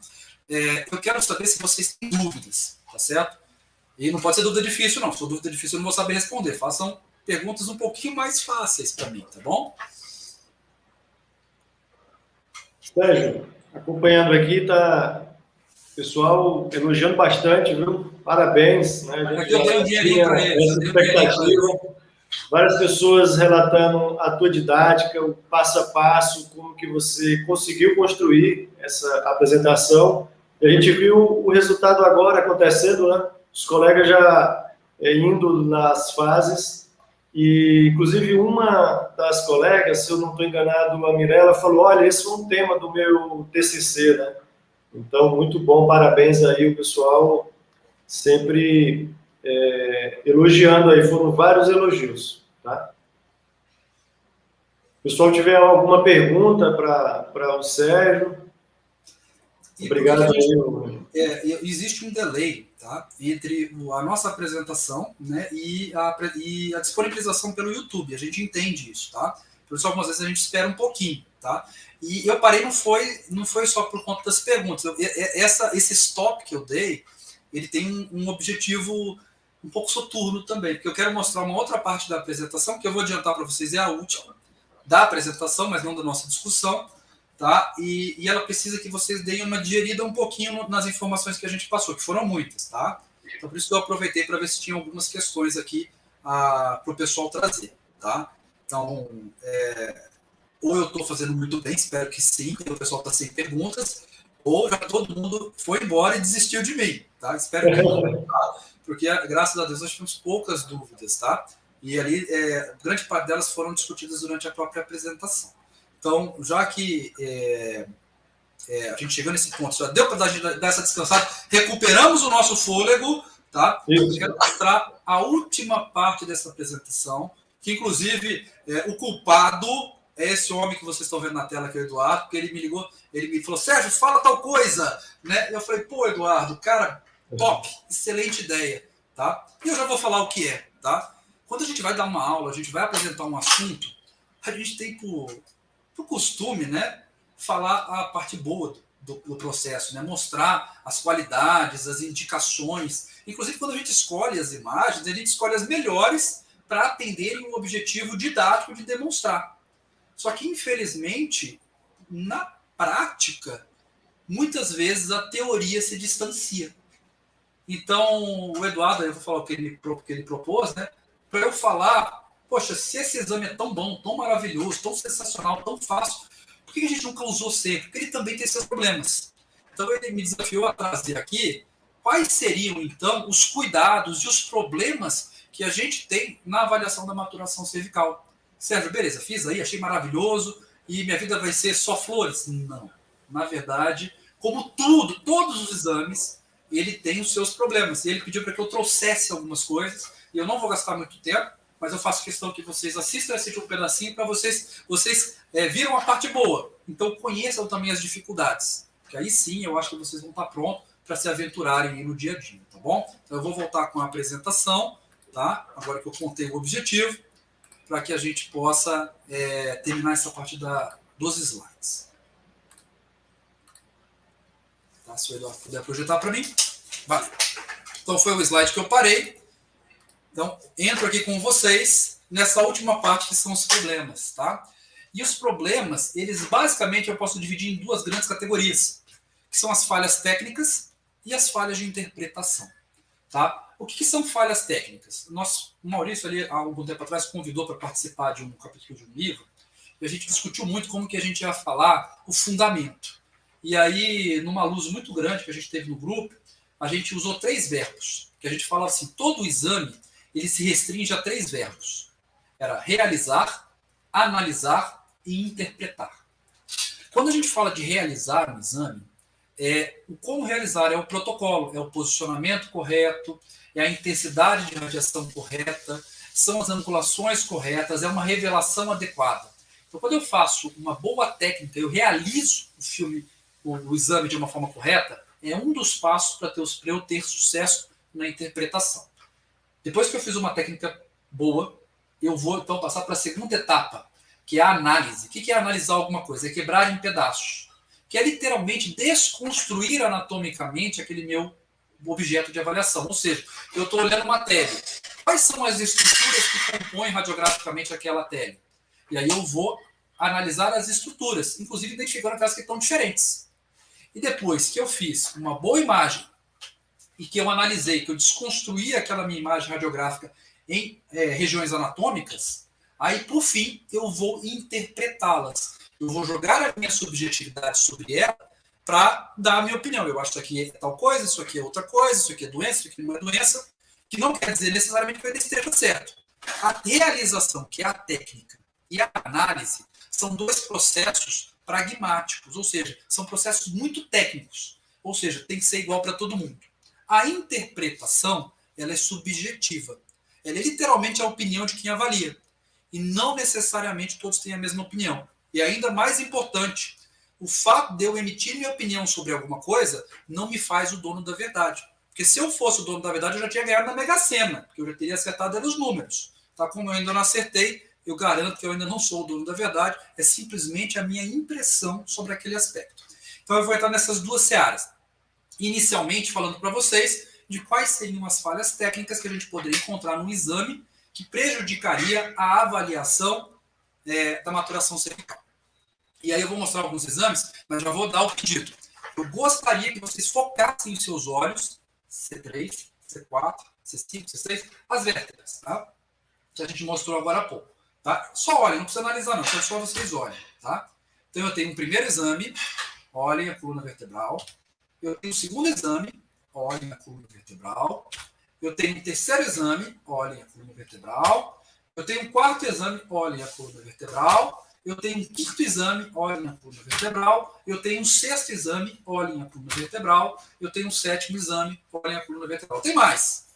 B: Eu quero saber se vocês têm dúvidas, tá certo? E não pode ser dúvida difícil, não. Se for dúvida difícil, eu não vou saber responder. Façam perguntas um pouquinho mais fáceis para mim, tá bom?
A: Sérgio, acompanhando aqui, tá o pessoal elogiando bastante, viu? Parabéns, né? A gente
B: eu dei um dinheirinho para eles.
A: essa expectativa. Várias pessoas relatando a tua didática, o passo a passo, como que você conseguiu construir essa apresentação. E a gente viu o resultado agora acontecendo, né? Os colegas já indo nas fases. E, inclusive, uma das colegas, se eu não estou enganado, a Mirella, falou, olha, esse foi um tema do meu TCC, né? Então, muito bom, parabéns aí, o pessoal sempre elogiando aí, foram vários elogios, tá? Se o pessoal tiver alguma pergunta para o Sérgio, obrigado aí.
B: Existe um delay, tá, entre a nossa apresentação, né, e a disponibilização pelo YouTube. A gente entende isso, tá? Por isso, algumas vezes a gente espera um pouquinho, tá? E eu parei, não foi só por conta das perguntas. Esse stop que eu dei, ele tem um objetivo um pouco soturno também, porque eu quero mostrar uma outra parte da apresentação, que eu vou adiantar para vocês, é a última da apresentação, mas não da nossa discussão, tá? E ela precisa que vocês deem uma digerida um pouquinho nas informações que a gente passou, que foram muitas, tá? Então, por isso que eu aproveitei para ver se tinha algumas questões aqui para o pessoal trazer, tá? Então, ou eu estou fazendo muito bem, espero que sim, o pessoal está sem perguntas, ou já todo mundo foi embora e desistiu de mim, tá? Espero que não, tá? Porque, graças a Deus, nós tivemos poucas dúvidas, tá? E ali, grande parte delas foram discutidas durante a própria apresentação. Então, já que a gente chegou nesse ponto, já deu para dar essa descansada, recuperamos o nosso fôlego, tá? Eu quero mostrar a última parte dessa apresentação, que, inclusive, o culpado é esse homem que vocês estão vendo na tela, que é o Eduardo, porque ele me ligou, ele me falou, Sérgio, fala tal coisa, né? Eu falei, pô, Eduardo, cara, top, excelente ideia, tá? E eu já vou falar o que é, tá? Quando a gente vai dar uma aula, a gente vai apresentar um assunto, a gente tem por costume, né, falar a parte boa do processo, né, mostrar as qualidades, as indicações. Inclusive, quando a gente escolhe as imagens, a gente escolhe as melhores para atenderem o objetivo didático de demonstrar. Só que, infelizmente, na prática, muitas vezes a teoria se distancia. Então, o Eduardo, eu vou falar o que ele propôs, né? Para eu falar, poxa, se esse exame é tão bom, tão maravilhoso, tão sensacional, tão fácil, por que a gente nunca usou sempre? Porque ele também tem seus problemas. Então, ele me desafiou a trazer aqui quais seriam, então, os cuidados e os problemas que a gente tem na avaliação da maturação cervical. Sérgio, beleza, fiz aí, achei maravilhoso, e minha vida vai ser só flores? Não. Na verdade, como tudo, todos os exames, ele tem os seus problemas. E ele pediu para que eu trouxesse algumas coisas, e eu não vou gastar muito tempo, mas eu faço questão que vocês assistam esse pedacinho para vocês viram a parte boa. Então conheçam também as dificuldades, que aí sim eu acho que vocês vão estar prontos para se aventurarem no dia a dia, tá bom? Então eu vou voltar com a apresentação, tá? Agora que eu contei o objetivo, para que a gente possa terminar essa parte dos slides. Tá, se o Eduardo puder projetar para mim. Valeu. Então foi o slide que eu parei. Então, entro aqui com vocês nessa última parte que são os problemas, tá? E os problemas, eles basicamente eu posso dividir em duas grandes categorias, que são as falhas técnicas e as falhas de interpretação, tá? O que são falhas técnicas? O Maurício, ali, há algum tempo atrás, convidou para participar de um capítulo de um livro, e a gente discutiu muito como que a gente ia falar o fundamento. E aí, numa luz muito grande que a gente teve no grupo, a gente usou 3 verbos, que a gente fala assim, todo o exame, ele se restringe a 3 verbos. Era realizar, analisar e interpretar. Quando a gente fala de realizar um exame, o como realizar é o protocolo, é o posicionamento correto, é a intensidade de radiação correta, são as angulações corretas, é uma revelação adequada. Então, quando eu faço uma boa técnica, eu realizo o exame de uma forma correta, é um dos passos para eu ter sucesso na interpretação. Depois que eu fiz uma técnica boa, eu vou então passar para a segunda etapa, que é a análise. O que é analisar alguma coisa? É quebrar em pedaços. Que é literalmente desconstruir anatomicamente aquele meu objeto de avaliação. Ou seja, eu estou olhando uma tele. Quais são as estruturas que compõem radiograficamente aquela tele? E aí eu vou analisar as estruturas, inclusive identificando aquelas que estão diferentes. E depois que eu fiz uma boa imagem e que eu analisei, que eu desconstruí aquela minha imagem radiográfica em regiões anatômicas, aí, por fim, eu vou interpretá-las. Eu vou jogar a minha subjetividade sobre ela para dar a minha opinião. Eu acho que isso aqui é tal coisa, isso aqui é outra coisa, isso aqui é doença, isso aqui não é doença, que não quer dizer necessariamente que ele esteja certo. A realização, que é a técnica, e a análise são 2 processos pragmáticos, ou seja, são processos muito técnicos, ou seja, tem que ser igual para todo mundo. A interpretação, ela é subjetiva. Ela é literalmente a opinião de quem avalia. E não necessariamente todos têm a mesma opinião. E ainda mais importante, o fato de eu emitir minha opinião sobre alguma coisa não me faz o dono da verdade. Porque se eu fosse o dono da verdade, eu já tinha ganhado na Mega Sena, porque eu já teria acertado os números. Tá? Como eu ainda não acertei, eu garanto que eu ainda não sou o dono da verdade, é simplesmente a minha impressão sobre aquele aspecto. Então eu vou entrar nessas 2 searas. Inicialmente falando para vocês de quais seriam as falhas técnicas que a gente poderia encontrar no exame que prejudicaria a avaliação da maturação cervical. E aí eu vou mostrar alguns exames, mas já vou dar o pedido. Eu gostaria que vocês focassem os seus olhos, C3, C4, C5, C6, as vértebras, tá? Que a gente mostrou agora há pouco. Tá? Só olhem, não precisa analisar não, só vocês olhem. Tá? Então eu tenho um primeiro exame, olhem a coluna vertebral. Eu tenho um segundo exame, olhem a coluna vertebral. Eu tenho um terceiro exame, olhem a coluna vertebral. Eu tenho um quarto exame, olhem a coluna vertebral. Eu tenho um quinto exame, olhem a coluna vertebral. Eu tenho um sexto exame, olhem a coluna vertebral. Eu tenho um sétimo exame, olhem a coluna vertebral. Tem mais.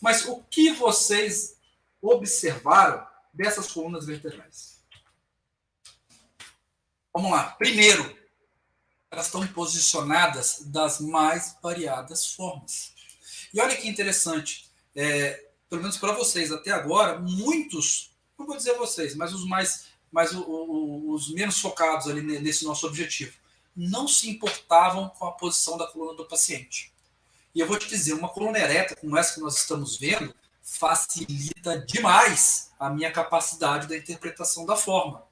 B: Mas o que vocês observaram dessas colunas vertebrais? Vamos lá. Primeiro, elas estão posicionadas das mais variadas formas. E olha que interessante, pelo menos para vocês até agora, muitos, não vou dizer vocês, mas os menos focados ali nesse nosso objetivo, não se importavam com a posição da coluna do paciente. E eu vou te dizer, uma coluna ereta como essa que nós estamos vendo, facilita demais a minha capacidade da interpretação da forma.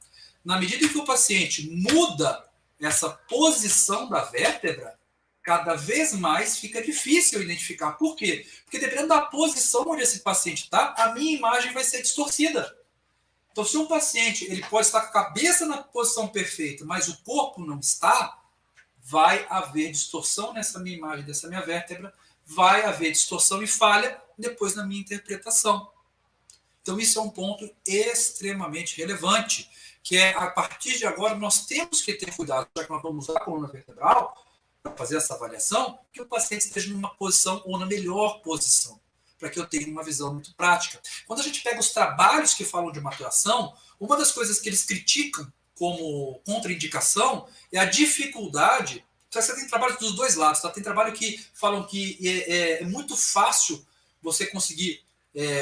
B: na medida em que o paciente muda essa posição da vértebra, cada vez mais fica difícil identificar. Por quê? Porque dependendo da posição onde esse paciente está, a minha imagem vai ser distorcida. Então, se um paciente ele pode estar com a cabeça na posição perfeita, mas o corpo não está, vai haver distorção nessa minha imagem, dessa minha vértebra, vai haver distorção e falha depois na minha interpretação. Então, isso é um ponto extremamente relevante, que é, a partir de agora, nós temos que ter cuidado, já que nós vamos usar a coluna vertebral, para fazer essa avaliação, que o paciente esteja numa posição ou na melhor posição, para que eu tenha uma visão muito prática. Quando a gente pega os trabalhos que falam de maturação, uma das coisas que eles criticam como contraindicação é a dificuldade. Você tem trabalho dos dois lados, tá? Tem trabalho que falam que é muito fácil você conseguir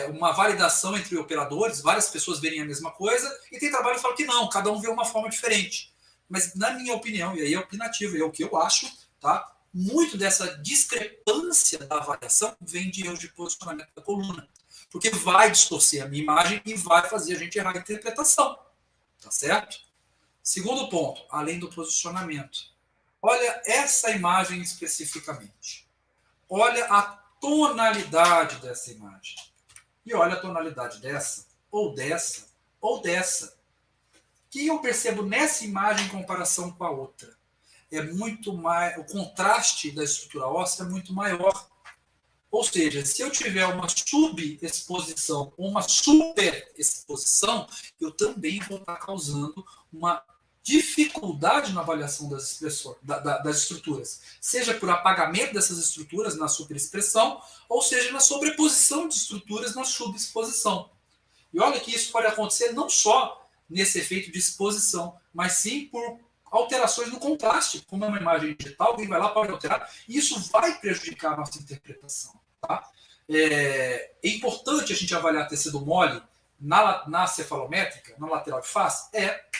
B: uma validação entre operadores, várias pessoas verem a mesma coisa, e tem trabalho que fala que não, cada um vê uma forma diferente. Mas, na minha opinião, e aí é opinativo, é o que eu acho, tá? Muito dessa discrepância da avaliação vem de erros de posicionamento da coluna, porque vai distorcer a minha imagem e vai fazer a gente errar a interpretação, tá certo? Segundo ponto, além do posicionamento. Olha essa imagem especificamente. Olha a tonalidade dessa imagem. E olha a tonalidade dessa, ou dessa, ou dessa. O que eu percebo nessa imagem em comparação com a outra? É muito mais, o contraste da estrutura óssea é muito maior. Ou seja, se eu tiver uma subexposição ou uma superexposição, eu também vou estar causando uma dificuldade na avaliação das expressões, das estruturas, seja por apagamento dessas estruturas na superexpressão, ou seja, na sobreposição de estruturas na subexposição. E olha que isso pode acontecer não só nesse efeito de exposição, mas sim por alterações no contraste, como é uma imagem digital, alguém vai lá pode alterar, e isso vai prejudicar a nossa interpretação. Tá? É importante a gente avaliar tecido mole na cefalométrica, na lateral de face?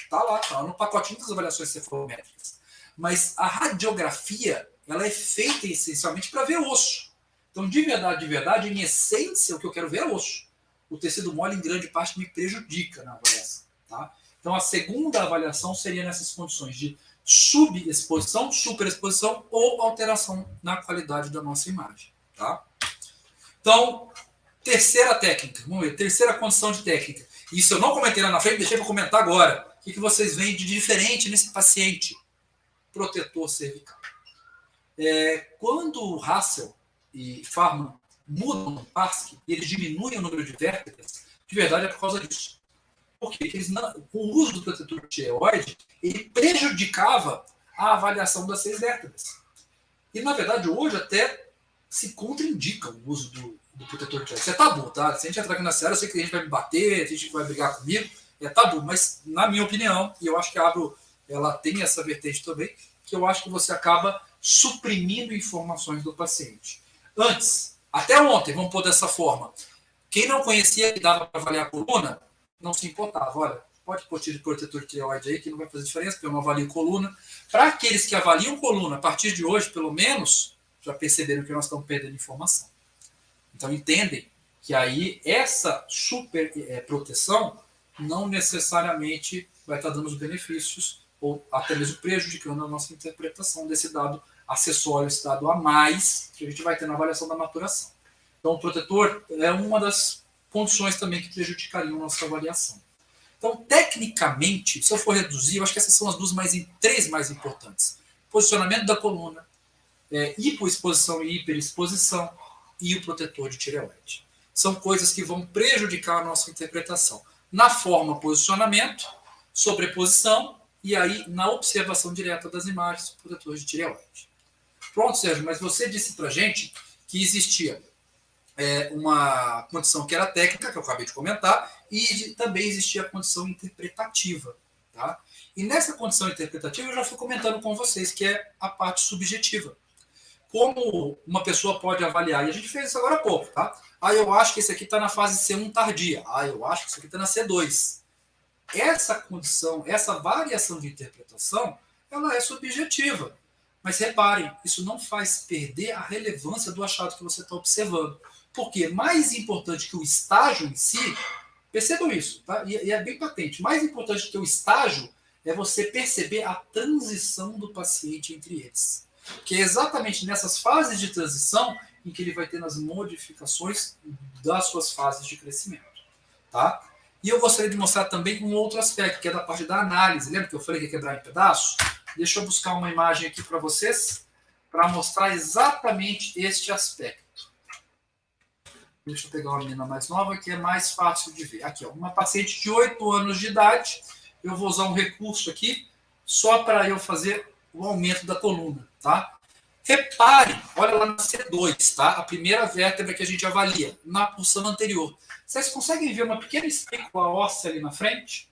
B: Tá no pacotinho das avaliações cefalométricas. Mas a radiografia, ela é feita essencialmente para ver osso. Então, de verdade, em essência, o que eu quero ver é osso. O tecido mole, em grande parte, me prejudica na avaliação. Tá? Então, a segunda avaliação seria nessas condições de subexposição, superexposição ou alteração na qualidade da nossa imagem. Tá? Então, terceira técnica. Vamos ver, terceira condição de técnica. Isso eu não comentei lá na frente, deixei para comentar agora. O que vocês veem de diferente nesse paciente? Protetor cervical. Quando o Russell e Farman mudam o PASC e eles diminuem o número de vértebras, de verdade é por causa disso. Porque o uso do protetor tireoide ele prejudicava a avaliação das 6 vértebras. E, na verdade, hoje até se contraindica o uso do protetor tireoide. Isso é tabu, tá? Se a gente entrar aqui na série, eu sei que a gente vai me bater, a gente vai brigar comigo, é tabu. Mas, na minha opinião, e eu acho que a Abro ela tem essa vertente também, que eu acho que você acaba suprimindo informações do paciente. Antes, até ontem, vamos pôr dessa forma, quem não conhecia que dava para avaliar a coluna, não se importava. Olha, pode pôr de protetor tireoide aí, que não vai fazer diferença, porque eu não avalio coluna. Para aqueles que avaliam coluna, a partir de hoje, pelo menos, já perceberam que nós estamos perdendo informação. Então, entendem que aí essa super proteção não necessariamente vai estar dando os benefícios ou até mesmo prejudicando a nossa interpretação desse dado acessório, esse dado a mais que a gente vai ter na avaliação da maturação. Então, o protetor é uma das condições também que prejudicariam a nossa avaliação. Então, tecnicamente, se eu for reduzir, eu acho que essas são as três mais importantes. Posicionamento da coluna, hipoexposição e hiperexposição e o protetor de tireoide. São coisas que vão prejudicar a nossa interpretação. Na forma, posicionamento, sobreposição e aí na observação direta das imagens, o protetor de tireoide. Pronto, Sérgio, mas você disse para a gente que existia uma condição que era técnica, que eu acabei de comentar, e também existia a condição interpretativa. Tá? E nessa condição interpretativa eu já fui comentando com vocês, que é a parte subjetiva. Como uma pessoa pode avaliar, e a gente fez isso agora há pouco, tá? Eu acho que esse aqui está na fase C1 tardia. Eu acho que isso aqui está na C2. Essa condição, essa variação de interpretação, ela é subjetiva. Mas reparem, isso não faz perder a relevância do achado que você está observando. Porque mais importante que o estágio em si, Percebam isso, tá? E é bem patente. Mais importante que o estágio é você perceber a transição do paciente entre eles. Que é exatamente nessas fases de transição em que ele vai tendo as modificações das suas fases de crescimento, tá? E eu gostaria de mostrar também um outro aspecto, que é da parte da análise. Lembra que eu falei que ia quebrar em pedaços? Deixa eu buscar uma imagem aqui para vocês, para mostrar exatamente este aspecto. Deixa eu pegar uma menina mais nova, que é mais fácil de ver. Aqui, ó, uma paciente de 8 anos de idade. Eu vou usar um recurso aqui, só para eu fazer o aumento da coluna, tá? Repare, olha lá na C2, tá? A primeira vértebra que a gente avalia, na porção anterior. Vocês conseguem ver uma pequena espícula óssea ali na frente?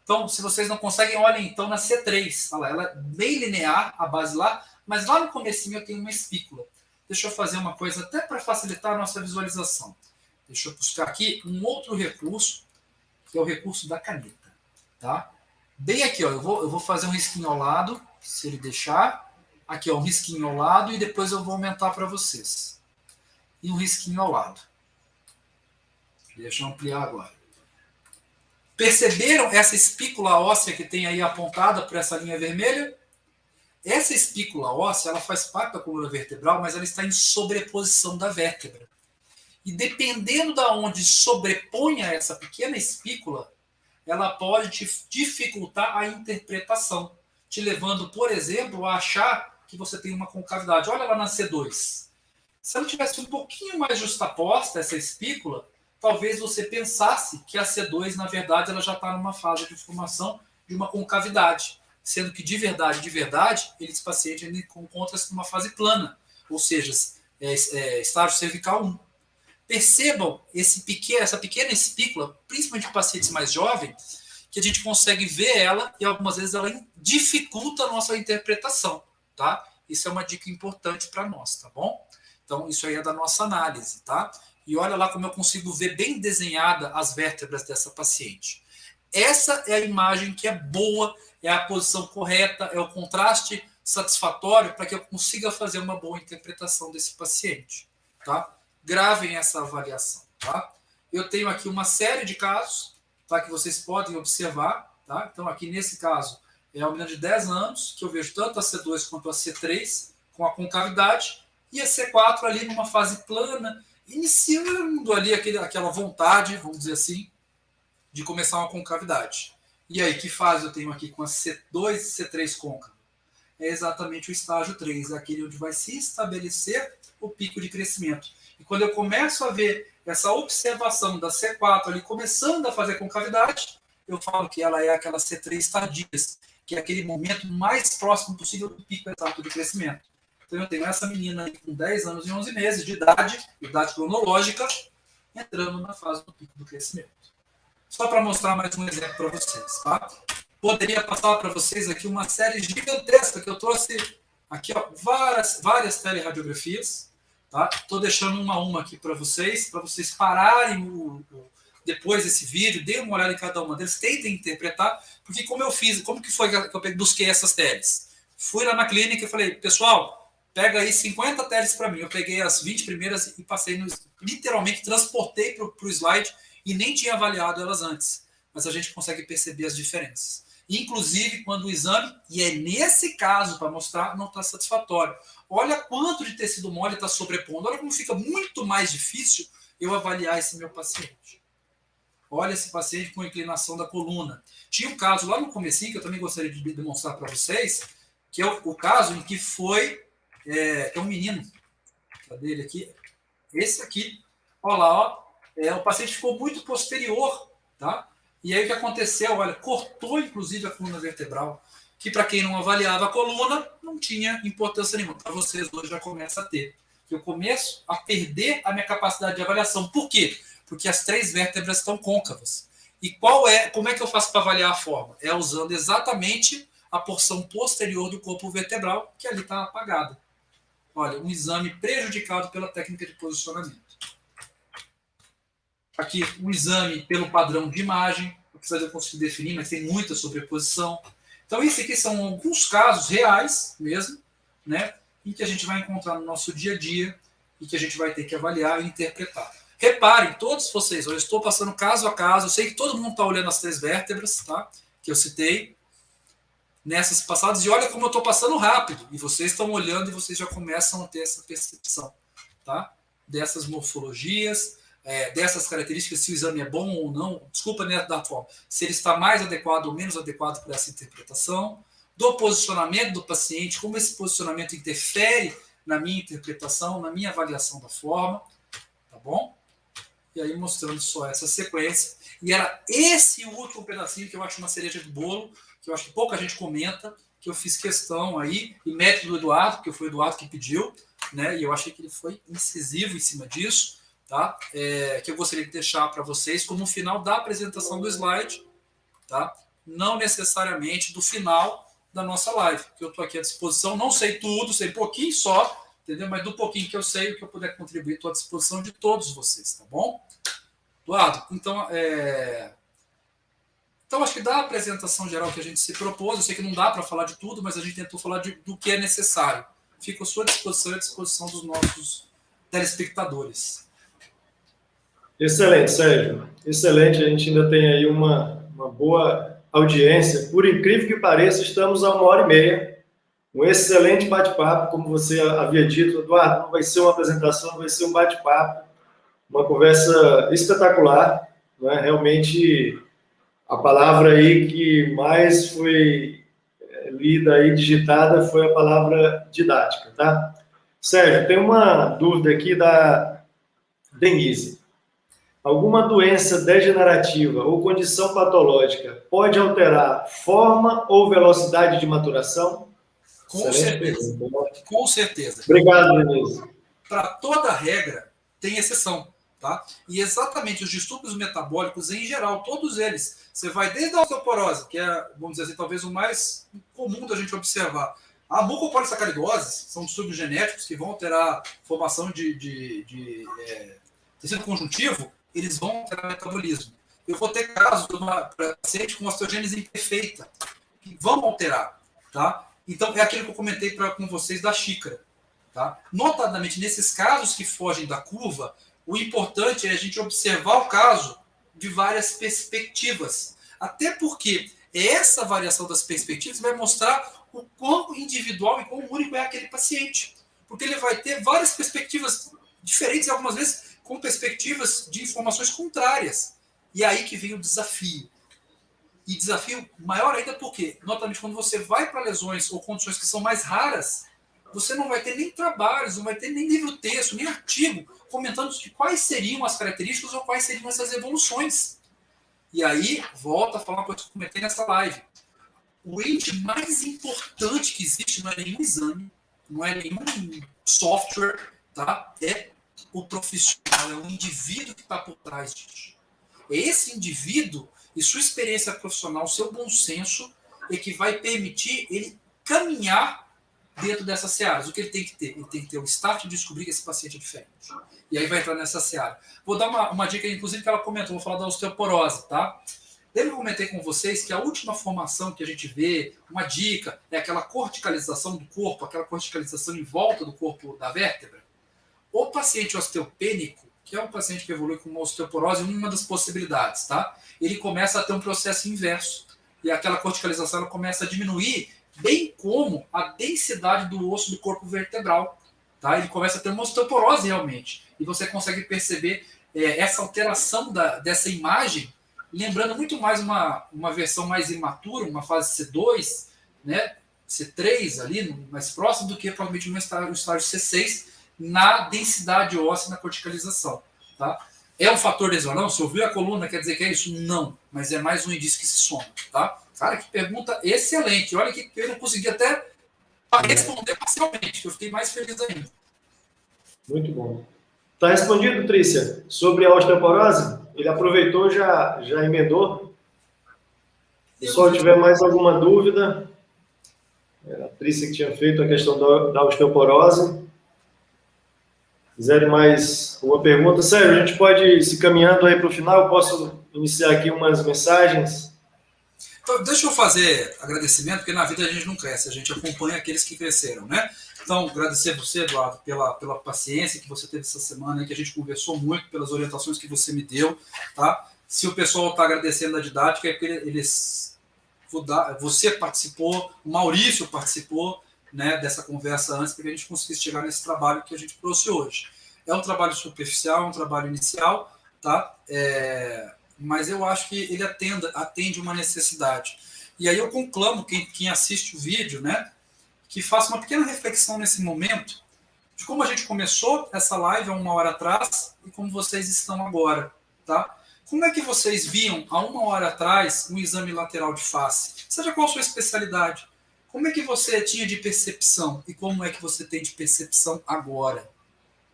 B: Então, se vocês não conseguem, olhem então na C3. Olha lá, ela é bem linear, a base lá, mas lá no comecinho eu tenho uma espícula. Deixa eu fazer uma coisa até para facilitar a nossa visualização. Deixa eu buscar aqui um outro recurso, que é o recurso da caneta. Tá? Bem aqui, ó, eu vou fazer um risquinho ao lado, se ele deixar. Aqui, ó, um risquinho ao lado e depois eu vou aumentar para vocês. E um risquinho ao lado. Deixa eu ampliar agora. Perceberam essa espícula óssea que tem aí apontada por essa linha vermelha? Essa espícula óssea, ela faz parte da coluna vertebral, mas ela está em sobreposição da vértebra. E dependendo de onde sobreponha essa pequena espícula, ela pode te dificultar a interpretação, te levando, por exemplo, a achar que você tem uma concavidade. Olha lá na C2. Se ela tivesse um pouquinho mais justaposta, essa espícula, talvez você pensasse que a C2, na verdade, ela já está numa fase de formação de uma concavidade, sendo que, de verdade, esse paciente ainda encontra-se numa fase plana, ou seja, estágio cervical 1. Percebam essa pequena espícula, principalmente em pacientes mais jovens, que a gente consegue ver ela e algumas vezes ela dificulta a nossa interpretação, tá? Isso é uma dica importante para nós, tá bom? Então, isso aí é da nossa análise, tá? E olha lá como eu consigo ver bem desenhada as vértebras dessa paciente. Essa é a imagem que é boa, é a posição correta, é o contraste satisfatório para que eu consiga fazer uma boa interpretação desse paciente, tá? Gravem essa avaliação, tá? Eu tenho aqui uma série de casos, tá, que vocês podem observar, tá? Então, aqui nesse caso, é uma menina de 10 anos, que eu vejo tanto a C2 quanto a C3 com a concavidade, e a C4 ali numa fase plana, iniciando ali aquela vontade, vamos dizer assim, de começar uma concavidade. E aí, que fase eu tenho aqui com a C2 e C3 côncava? É exatamente o estágio 3, é aquele onde vai se estabelecer o pico de crescimento. E quando eu começo a ver essa observação da C4 ali começando a fazer concavidade, eu falo que ela é aquela C3 tardia, que é aquele momento mais próximo possível do pico exato de crescimento. Então eu tenho essa menina aí com 10 anos e 11 meses de idade cronológica, entrando na fase do pico do crescimento. Só para mostrar mais um exemplo para vocês, tá? Poderia passar para vocês aqui uma série gigantesca que eu trouxe aqui, ó, várias telerradiografias, tá? Estou deixando uma a uma aqui para vocês pararem depois desse vídeo, deem uma olhada em cada uma deles, tentem interpretar, porque como que foi que eu busquei essas teles? Fui lá na clínica e falei, pessoal, pega aí 50 teles para mim. Eu peguei as 20 primeiras e passei, literalmente transportei para o slide e nem tinha avaliado elas antes. Mas a gente consegue perceber as diferenças. Inclusive, quando o exame, e é nesse caso para mostrar, não está satisfatório. Olha quanto de tecido mole está sobrepondo. Olha como fica muito mais difícil eu avaliar esse meu paciente. Olha esse paciente com inclinação da coluna. Tinha um caso lá no comecinho, que eu também gostaria de demonstrar para vocês, que é o caso em que foi... é um menino. Cadê ele aqui? Esse aqui. Olha lá, ó. O paciente ficou muito posterior, tá? E aí o que aconteceu? Olha, cortou inclusive a coluna vertebral, que para quem não avaliava a coluna, não tinha importância nenhuma. Para vocês hoje já começa a ter. Eu começo a perder a minha capacidade de avaliação. Por quê? Porque as 3 vértebras estão côncavas. E como é que eu faço para avaliar a forma? É usando exatamente a porção posterior do corpo vertebral, que ali está apagada. Olha, um exame prejudicado pela técnica de posicionamento. Aqui, um exame pelo padrão de imagem, apesar de eu conseguir definir, mas tem muita sobreposição. Então, isso aqui são alguns casos reais mesmo, né, em que a gente vai encontrar no nosso dia a dia e que a gente vai ter que avaliar e interpretar. Reparem, todos vocês, eu estou passando caso a caso, eu sei que todo mundo está olhando as 3 vértebras, tá? Que eu citei nessas passadas, e olha como eu estou passando rápido, e vocês estão olhando e vocês já começam a ter essa percepção, tá? Dessas morfologias, dessas características, se o exame é bom ou não, desculpa, né, da forma, se ele está mais adequado ou menos adequado para essa interpretação, do posicionamento do paciente, como esse posicionamento interfere na minha interpretação, na minha avaliação da forma, tá bom? E aí mostrando só essa sequência. E era esse último pedacinho que eu acho uma cereja de bolo, que eu acho que pouca gente comenta, que eu fiz questão aí, e mérito do Eduardo, porque foi o Eduardo que pediu, né? E eu achei que ele foi incisivo em cima disso, tá? Que eu gostaria de deixar para vocês como no final da apresentação do slide, tá? Não necessariamente do final da nossa live, que eu estou aqui à disposição, não sei tudo, sei pouquinho só, entendeu? Mas do pouquinho que eu sei, o que eu puder contribuir, estou à disposição de todos vocês, tá bom? Eduardo, então, então acho que da apresentação geral que a gente se propôs, eu sei que não dá para falar de tudo, mas a gente tentou falar do que é necessário. Fico à sua disposição e à disposição dos nossos telespectadores.
A: Excelente, Sérgio. Excelente, a gente ainda tem aí uma boa audiência. Por incrível que pareça, estamos a 1h30. Um excelente bate-papo, como você havia dito, Eduardo, não vai ser uma apresentação, vai ser um bate-papo, uma conversa espetacular, né? Realmente a palavra aí que mais foi lida aí, digitada, foi a palavra didática, tá? Sérgio, tem uma dúvida aqui da Denise. Alguma doença degenerativa ou condição patológica pode alterar forma ou velocidade de maturação?
B: Com certeza. Com certeza.
A: Obrigado, Denise.
B: Para toda regra, tem exceção, tá? E exatamente os distúrbios metabólicos, em geral, todos eles, você vai desde a osteoporose, que é, vamos dizer assim, talvez o mais comum da gente observar. A mucopolissacaridose são distúrbios genéticos que vão alterar a formação de tecido conjuntivo, eles vão alterar o metabolismo. Eu vou ter casos de uma paciente com osteogênese imperfeita, que vão alterar, tá? Então, é aquilo que eu comentei com vocês da xícara. Tá? Notadamente, nesses casos que fogem da curva, o importante é a gente observar o caso de várias perspectivas. Até porque essa variação das perspectivas vai mostrar o quão individual e quão único é aquele paciente. Porque ele vai ter várias perspectivas diferentes, algumas vezes com perspectivas de informações contrárias. E aí que vem o desafio. E desafio maior ainda porque, notadamente, quando você vai para lesões ou condições que são mais raras, você não vai ter nem trabalhos, não vai ter nem livro-texto, nem artigo comentando de quais seriam as características ou quais seriam essas evoluções. E aí, volto a falar uma coisa que eu comentei nessa live. O ente mais importante que existe não é nenhum exame, não é nenhum software, tá? É o profissional, é o indivíduo que está por trás disso. É esse indivíduo e sua experiência profissional, seu bom senso, é que vai permitir ele caminhar dentro dessas searas. O que ele tem que ter? Ele tem que ter o start de descobrir que esse paciente é diferente. E aí vai entrar nessa seara. Vou dar uma dica, inclusive, que ela comentou, vou falar da osteoporose, tá? Lembra que eu comentei com vocês que a última formação que a gente vê, uma dica, é aquela corticalização do corpo, aquela corticalização em volta do corpo da vértebra? O paciente osteopênico, que é um paciente que evolui com uma osteoporose, uma das possibilidades, tá? Ele começa a ter um processo inverso. E aquela corticalização ela começa a diminuir, bem como a densidade do osso do corpo vertebral. Tá? Ele começa a ter uma osteoporose realmente. E você consegue perceber essa alteração dessa imagem, lembrando muito mais uma versão mais imatura, uma fase C2, né? C3 ali, mais próximo do que provavelmente no estágio C6, na densidade óssea, na corticalização. Tá? É um fator lesional? Se ouviu a coluna, quer dizer que é isso? Não, mas é mais um indício que se soma. Tá? Cara, que pergunta excelente. Olha que eu não consegui até responder parcialmente, que eu fiquei mais feliz ainda.
A: Muito bom. Está respondido, Trícia, sobre a osteoporose? Ele aproveitou, já emendou? Se o pessoal tiver mais alguma dúvida, era a Trícia que tinha feito a questão da osteoporose. Quiserem mais uma pergunta? Sérgio, a gente pode ir se caminhando aí para o final? Eu posso iniciar aqui umas mensagens?
B: Então, deixa eu fazer agradecimento, porque na vida a gente não cresce, a gente acompanha aqueles que cresceram, né? Então, agradecer você, Eduardo, pela paciência que você teve essa semana, que a gente conversou muito, pelas orientações que você me deu, tá? Se o pessoal está agradecendo a didática, é porque você participou, o Maurício participou, né, dessa conversa antes, para que a gente conseguisse chegar nesse trabalho que a gente trouxe hoje. É um trabalho superficial, é um trabalho inicial, tá? Mas eu acho que ele atende uma necessidade. E aí eu conclamo quem assiste o vídeo, né, que faça uma pequena reflexão nesse momento de como a gente começou essa live há 1 hora atrás e como vocês estão agora, tá? Como é que vocês viam há 1 hora atrás um exame lateral de face? Seja qual a sua especialidade. Como é que você tinha de percepção e como é que você tem de percepção agora,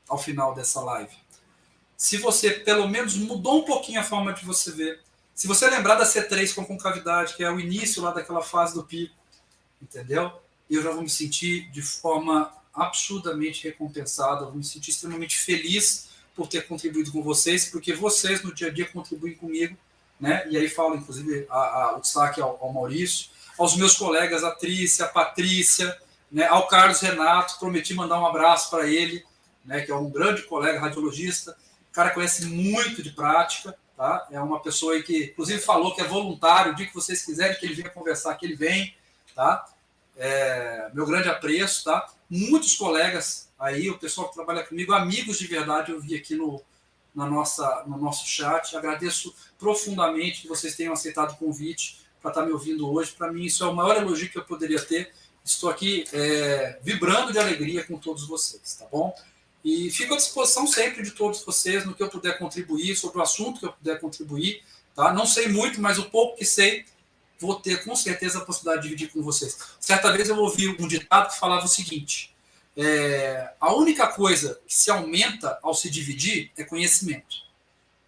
B: ao final dessa live? Se você, pelo menos, mudou um pouquinho a forma de você ver, se você lembrar da C3 com concavidade, que é o início lá daquela fase do pico, entendeu? Eu já vou me sentir de forma absurdamente recompensado, eu vou me sentir extremamente feliz por ter contribuído com vocês, porque vocês no dia a dia contribuem comigo, né? E aí falo, inclusive, o destaque ao Maurício, aos meus colegas, a Trícia, a Patrícia, né? Ao Carlos Renato, prometi mandar um abraço para ele, né? Que é um grande colega radiologista, o cara conhece muito de prática, tá? É uma pessoa aí que, inclusive, falou que é voluntário, o dia que vocês quiserem que ele venha conversar, que ele vem, tá? Meu grande apreço, tá? Muitos colegas aí, o pessoal que trabalha comigo, amigos de verdade, eu vi aqui no nosso chat. Agradeço profundamente que vocês tenham aceitado o convite para estar me ouvindo hoje. Para mim, isso é o maior elogio que eu poderia ter. Estou aqui vibrando de alegria com todos vocês, tá bom? E fico à disposição sempre de todos vocês no que eu puder contribuir, sobre o assunto que eu puder contribuir, tá? Não sei muito, mas o pouco que sei, vou ter com certeza a possibilidade de dividir com vocês. Certa vez eu ouvi um ditado que falava o seguinte: a única coisa que se aumenta ao se dividir é conhecimento.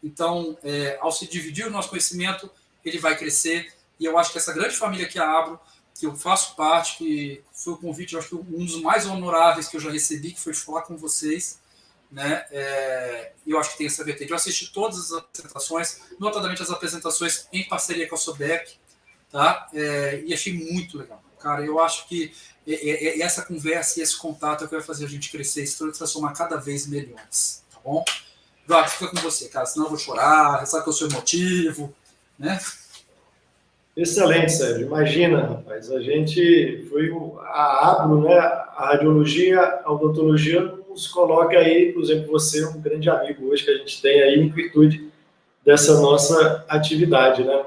B: Então, ao se dividir o nosso conhecimento, ele vai crescer. E eu acho que essa grande família que a Abro, que eu faço parte, que foi o convite, eu acho que um dos mais honoráveis que eu já recebi, que foi falar com vocês, né? Eu acho que tem essa vertente. Eu assisti todas as apresentações, notadamente as apresentações em parceria com a Sobec, tá? E achei muito legal. Cara, eu acho que essa conversa e esse contato é o que vai fazer a gente crescer e se transformar cada vez melhores, tá bom? Eduardo, fica com você, cara, senão eu vou chorar, sabe que eu sou emotivo, né?
A: Excelente, Sérgio. Imagina, rapaz, a gente foi a ABRO, né? A radiologia, a odontologia nos coloca aí, por exemplo, você é um grande amigo hoje que a gente tem aí em virtude dessa nossa atividade, né?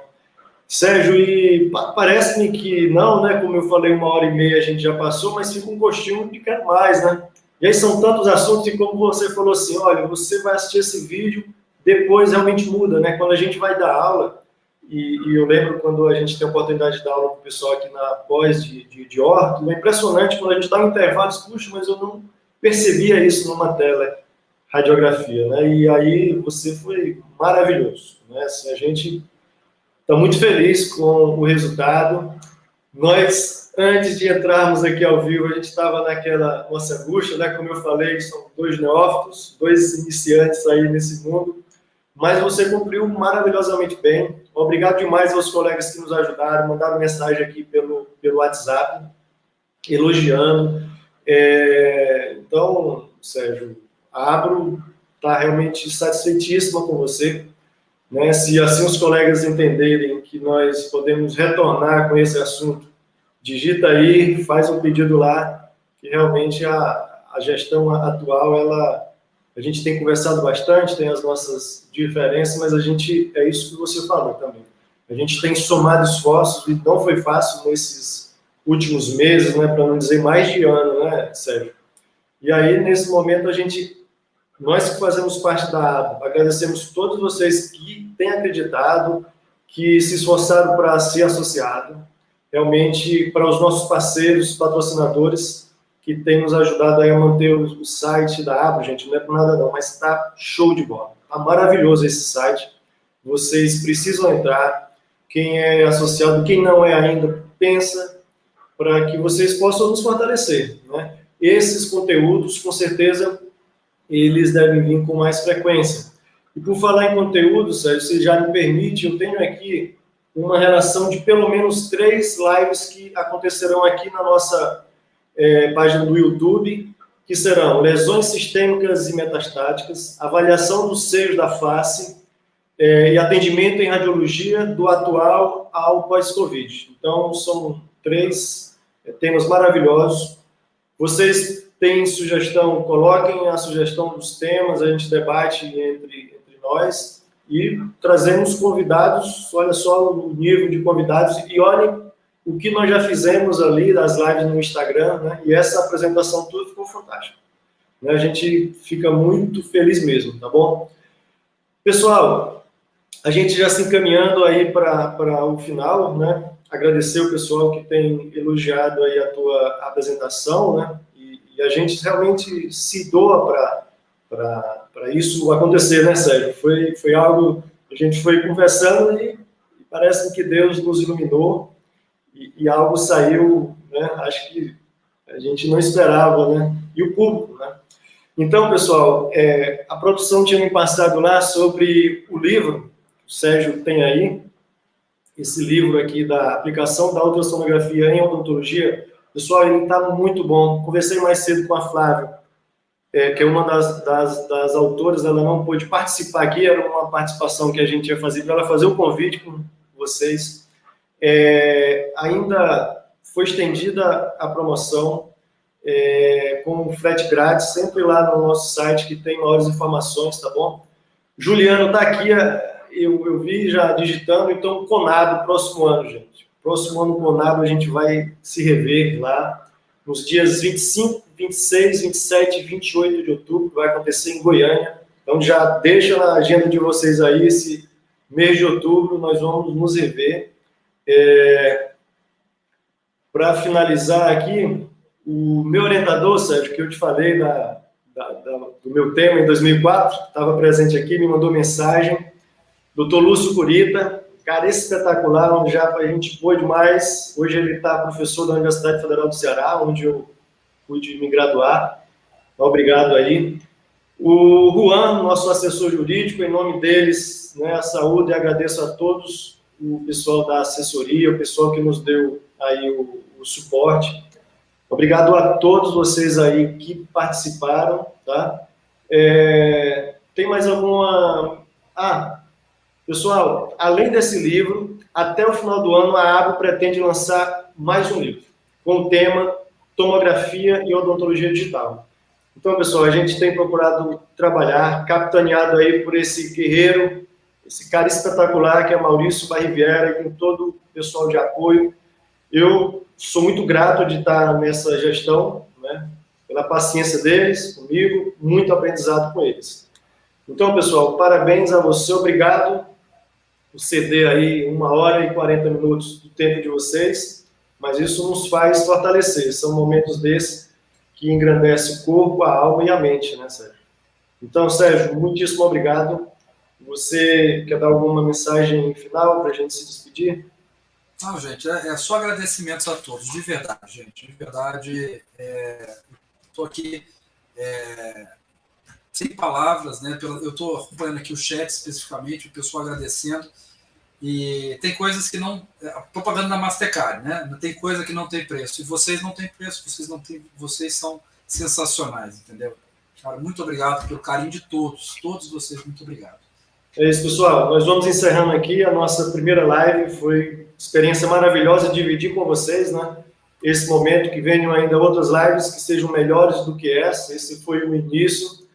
A: Sérgio, e parece-me que não, né? Como eu falei, 1h30 a gente já passou, mas fica um gostinho de quer mais, né? E aí são tantos assuntos e como você falou assim, olha, você vai assistir esse vídeo, depois realmente muda, né? Quando a gente vai dar aula, e eu lembro quando a gente tem a oportunidade de dar aula para o pessoal aqui na pós de orto, é impressionante quando a gente está em intervalos, puxa, mas eu não percebia isso numa teleradiografia, né? E aí você foi maravilhoso, né? Assim, a gente está muito feliz com o resultado. Nós, antes de entrarmos aqui ao vivo, a gente estava naquela nossa angústia, né? Como eu falei, são 2 neófitos, 2 iniciantes aí nesse mundo, mas você cumpriu maravilhosamente bem. Obrigado demais aos colegas que nos ajudaram, mandaram mensagem aqui pelo WhatsApp, elogiando. Então, Sérgio, a Abro está realmente satisfeitíssima com você, né? Se assim os colegas entenderem que nós podemos retornar com esse assunto, digita aí, faz um pedido lá, que realmente a gestão atual, a gente tem conversado bastante, tem as nossas diferenças, mas é isso que você falou também. A gente tem somado esforços, e não foi fácil nesses últimos meses, né, para não dizer mais de ano, né, Sérgio? E aí, nesse momento, nós que fazemos parte da ABRO, agradecemos todos vocês que têm acreditado, que se esforçaram para ser associado, realmente para os nossos parceiros, patrocinadores, que têm nos ajudado aí a manter o site da ABRO, gente, não é por nada não, mas está show de bola, está maravilhoso esse site, vocês precisam entrar, quem é associado, quem não é ainda, pensa, para que vocês possam nos fortalecer, né? Esses conteúdos, com certeza, eles devem vir com mais frequência. E por falar em conteúdo, Sérgio, se já me permite, eu tenho aqui uma relação de pelo menos 3 lives que acontecerão aqui na nossa página do YouTube, que serão lesões sistêmicas e metastáticas, avaliação dos seios da face e atendimento em radiologia do atual ao pós-Covid. Então, são 3 temas maravilhosos. Vocês têm sugestão, coloquem a sugestão dos temas, a gente debate entre nós e trazemos convidados. Olha só o nível de convidados e olhem o que nós já fizemos ali das lives no Instagram, né? E essa apresentação toda ficou fantástica. A gente fica muito feliz mesmo, tá bom? Pessoal, a gente já se encaminhando aí para o final, né? Agradecer o pessoal que tem elogiado aí a tua apresentação, né? E a gente realmente se doa para isso acontecer, né, Sérgio? Foi algo que a gente foi conversando e parece que Deus nos iluminou e algo saiu, né? Acho que a gente não esperava, né? E o público, né? Então, pessoal, a produção tinha me passado lá sobre o livro, o Sérgio tem aí, esse livro aqui da aplicação da ultrassonografia em odontologia. Pessoal, ele está muito bom. Conversei mais cedo com a Flávia, que é uma das autoras, ela não pôde participar aqui, era uma participação que a gente ia fazer para ela fazer o convite com vocês. Ainda foi estendida a promoção com frete grátis, sempre lá no nosso site que tem maiores informações, tá bom? Juliano está aqui, eu vi já digitando, então Conado, próximo ano, gente. Próximo ano Conado a gente vai se rever lá nos dias 25, 26, 27 e 28 de outubro, que vai acontecer em Goiânia. Então já deixa na agenda de vocês aí, esse mês de outubro nós vamos nos rever. Para finalizar aqui, o meu orientador, Sérgio, que eu te falei do meu tema em 2004, estava presente aqui, me mandou mensagem, Dr. Lúcio Curita, cara espetacular, onde já a gente pôde mais. Hoje ele está professor da Universidade Federal do Ceará, onde eu pude me graduar. Obrigado aí. O Juan, nosso assessor jurídico, em nome deles, né, a saúde, e agradeço a todos, o pessoal da assessoria, o pessoal que nos deu aí o suporte. Obrigado a todos vocês aí que participaram, tá? Tem mais alguma... Pessoal, além desse livro, até o final do ano, a ABO pretende lançar mais um livro, com o tema Tomografia e Odontologia Digital. Então, pessoal, a gente tem procurado trabalhar, capitaneado aí por esse guerreiro, esse cara espetacular que é Maurício Barriviera, e com todo o pessoal de apoio. Eu sou muito grato de estar nessa gestão, né, pela paciência deles, comigo, muito aprendizado com eles. Então, pessoal, parabéns a você, obrigado por ceder aí 1h40 do tempo de vocês, mas isso nos faz fortalecer, são momentos desses que engrandecem o corpo, a alma e a mente, né, Sérgio? Então, Sérgio, muitíssimo obrigado. Você quer dar alguma mensagem final para a gente se despedir?
B: Não, gente, é só agradecimentos a todos, de verdade, gente, de verdade. Estou aqui sem palavras, né? Eu estou acompanhando aqui o chat especificamente, o pessoal agradecendo, e tem coisas que não... propaganda da Mastercard, né? Tem coisa que não tem preço, e vocês não têm preço, vocês são sensacionais, entendeu? Cara, muito obrigado pelo carinho de todos vocês, muito obrigado.
A: É isso, pessoal. Nós vamos encerrando aqui a nossa primeira live. Foi experiência maravilhosa dividir com vocês, né? Esse momento, que venham ainda outras lives que sejam melhores do que essa. Esse foi o início.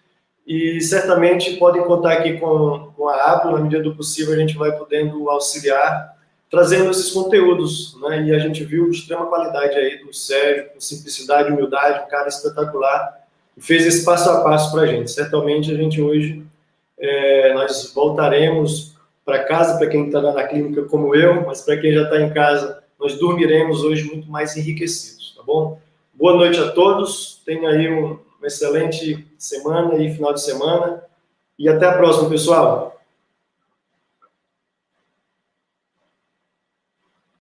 A: E certamente podem contar aqui com a ABO. Na medida do possível, a gente vai podendo auxiliar, trazendo esses conteúdos, né? E a gente viu de extrema qualidade aí do Sérgio, com simplicidade, humildade, um cara espetacular. E fez esse passo a passo para a gente. Certamente a gente hoje... nós voltaremos para casa, para quem está na clínica como eu, mas para quem já está em casa, nós dormiremos hoje muito mais enriquecidos, tá bom? Boa noite a todos, tenham aí uma excelente semana e final de semana, e até a próxima, pessoal!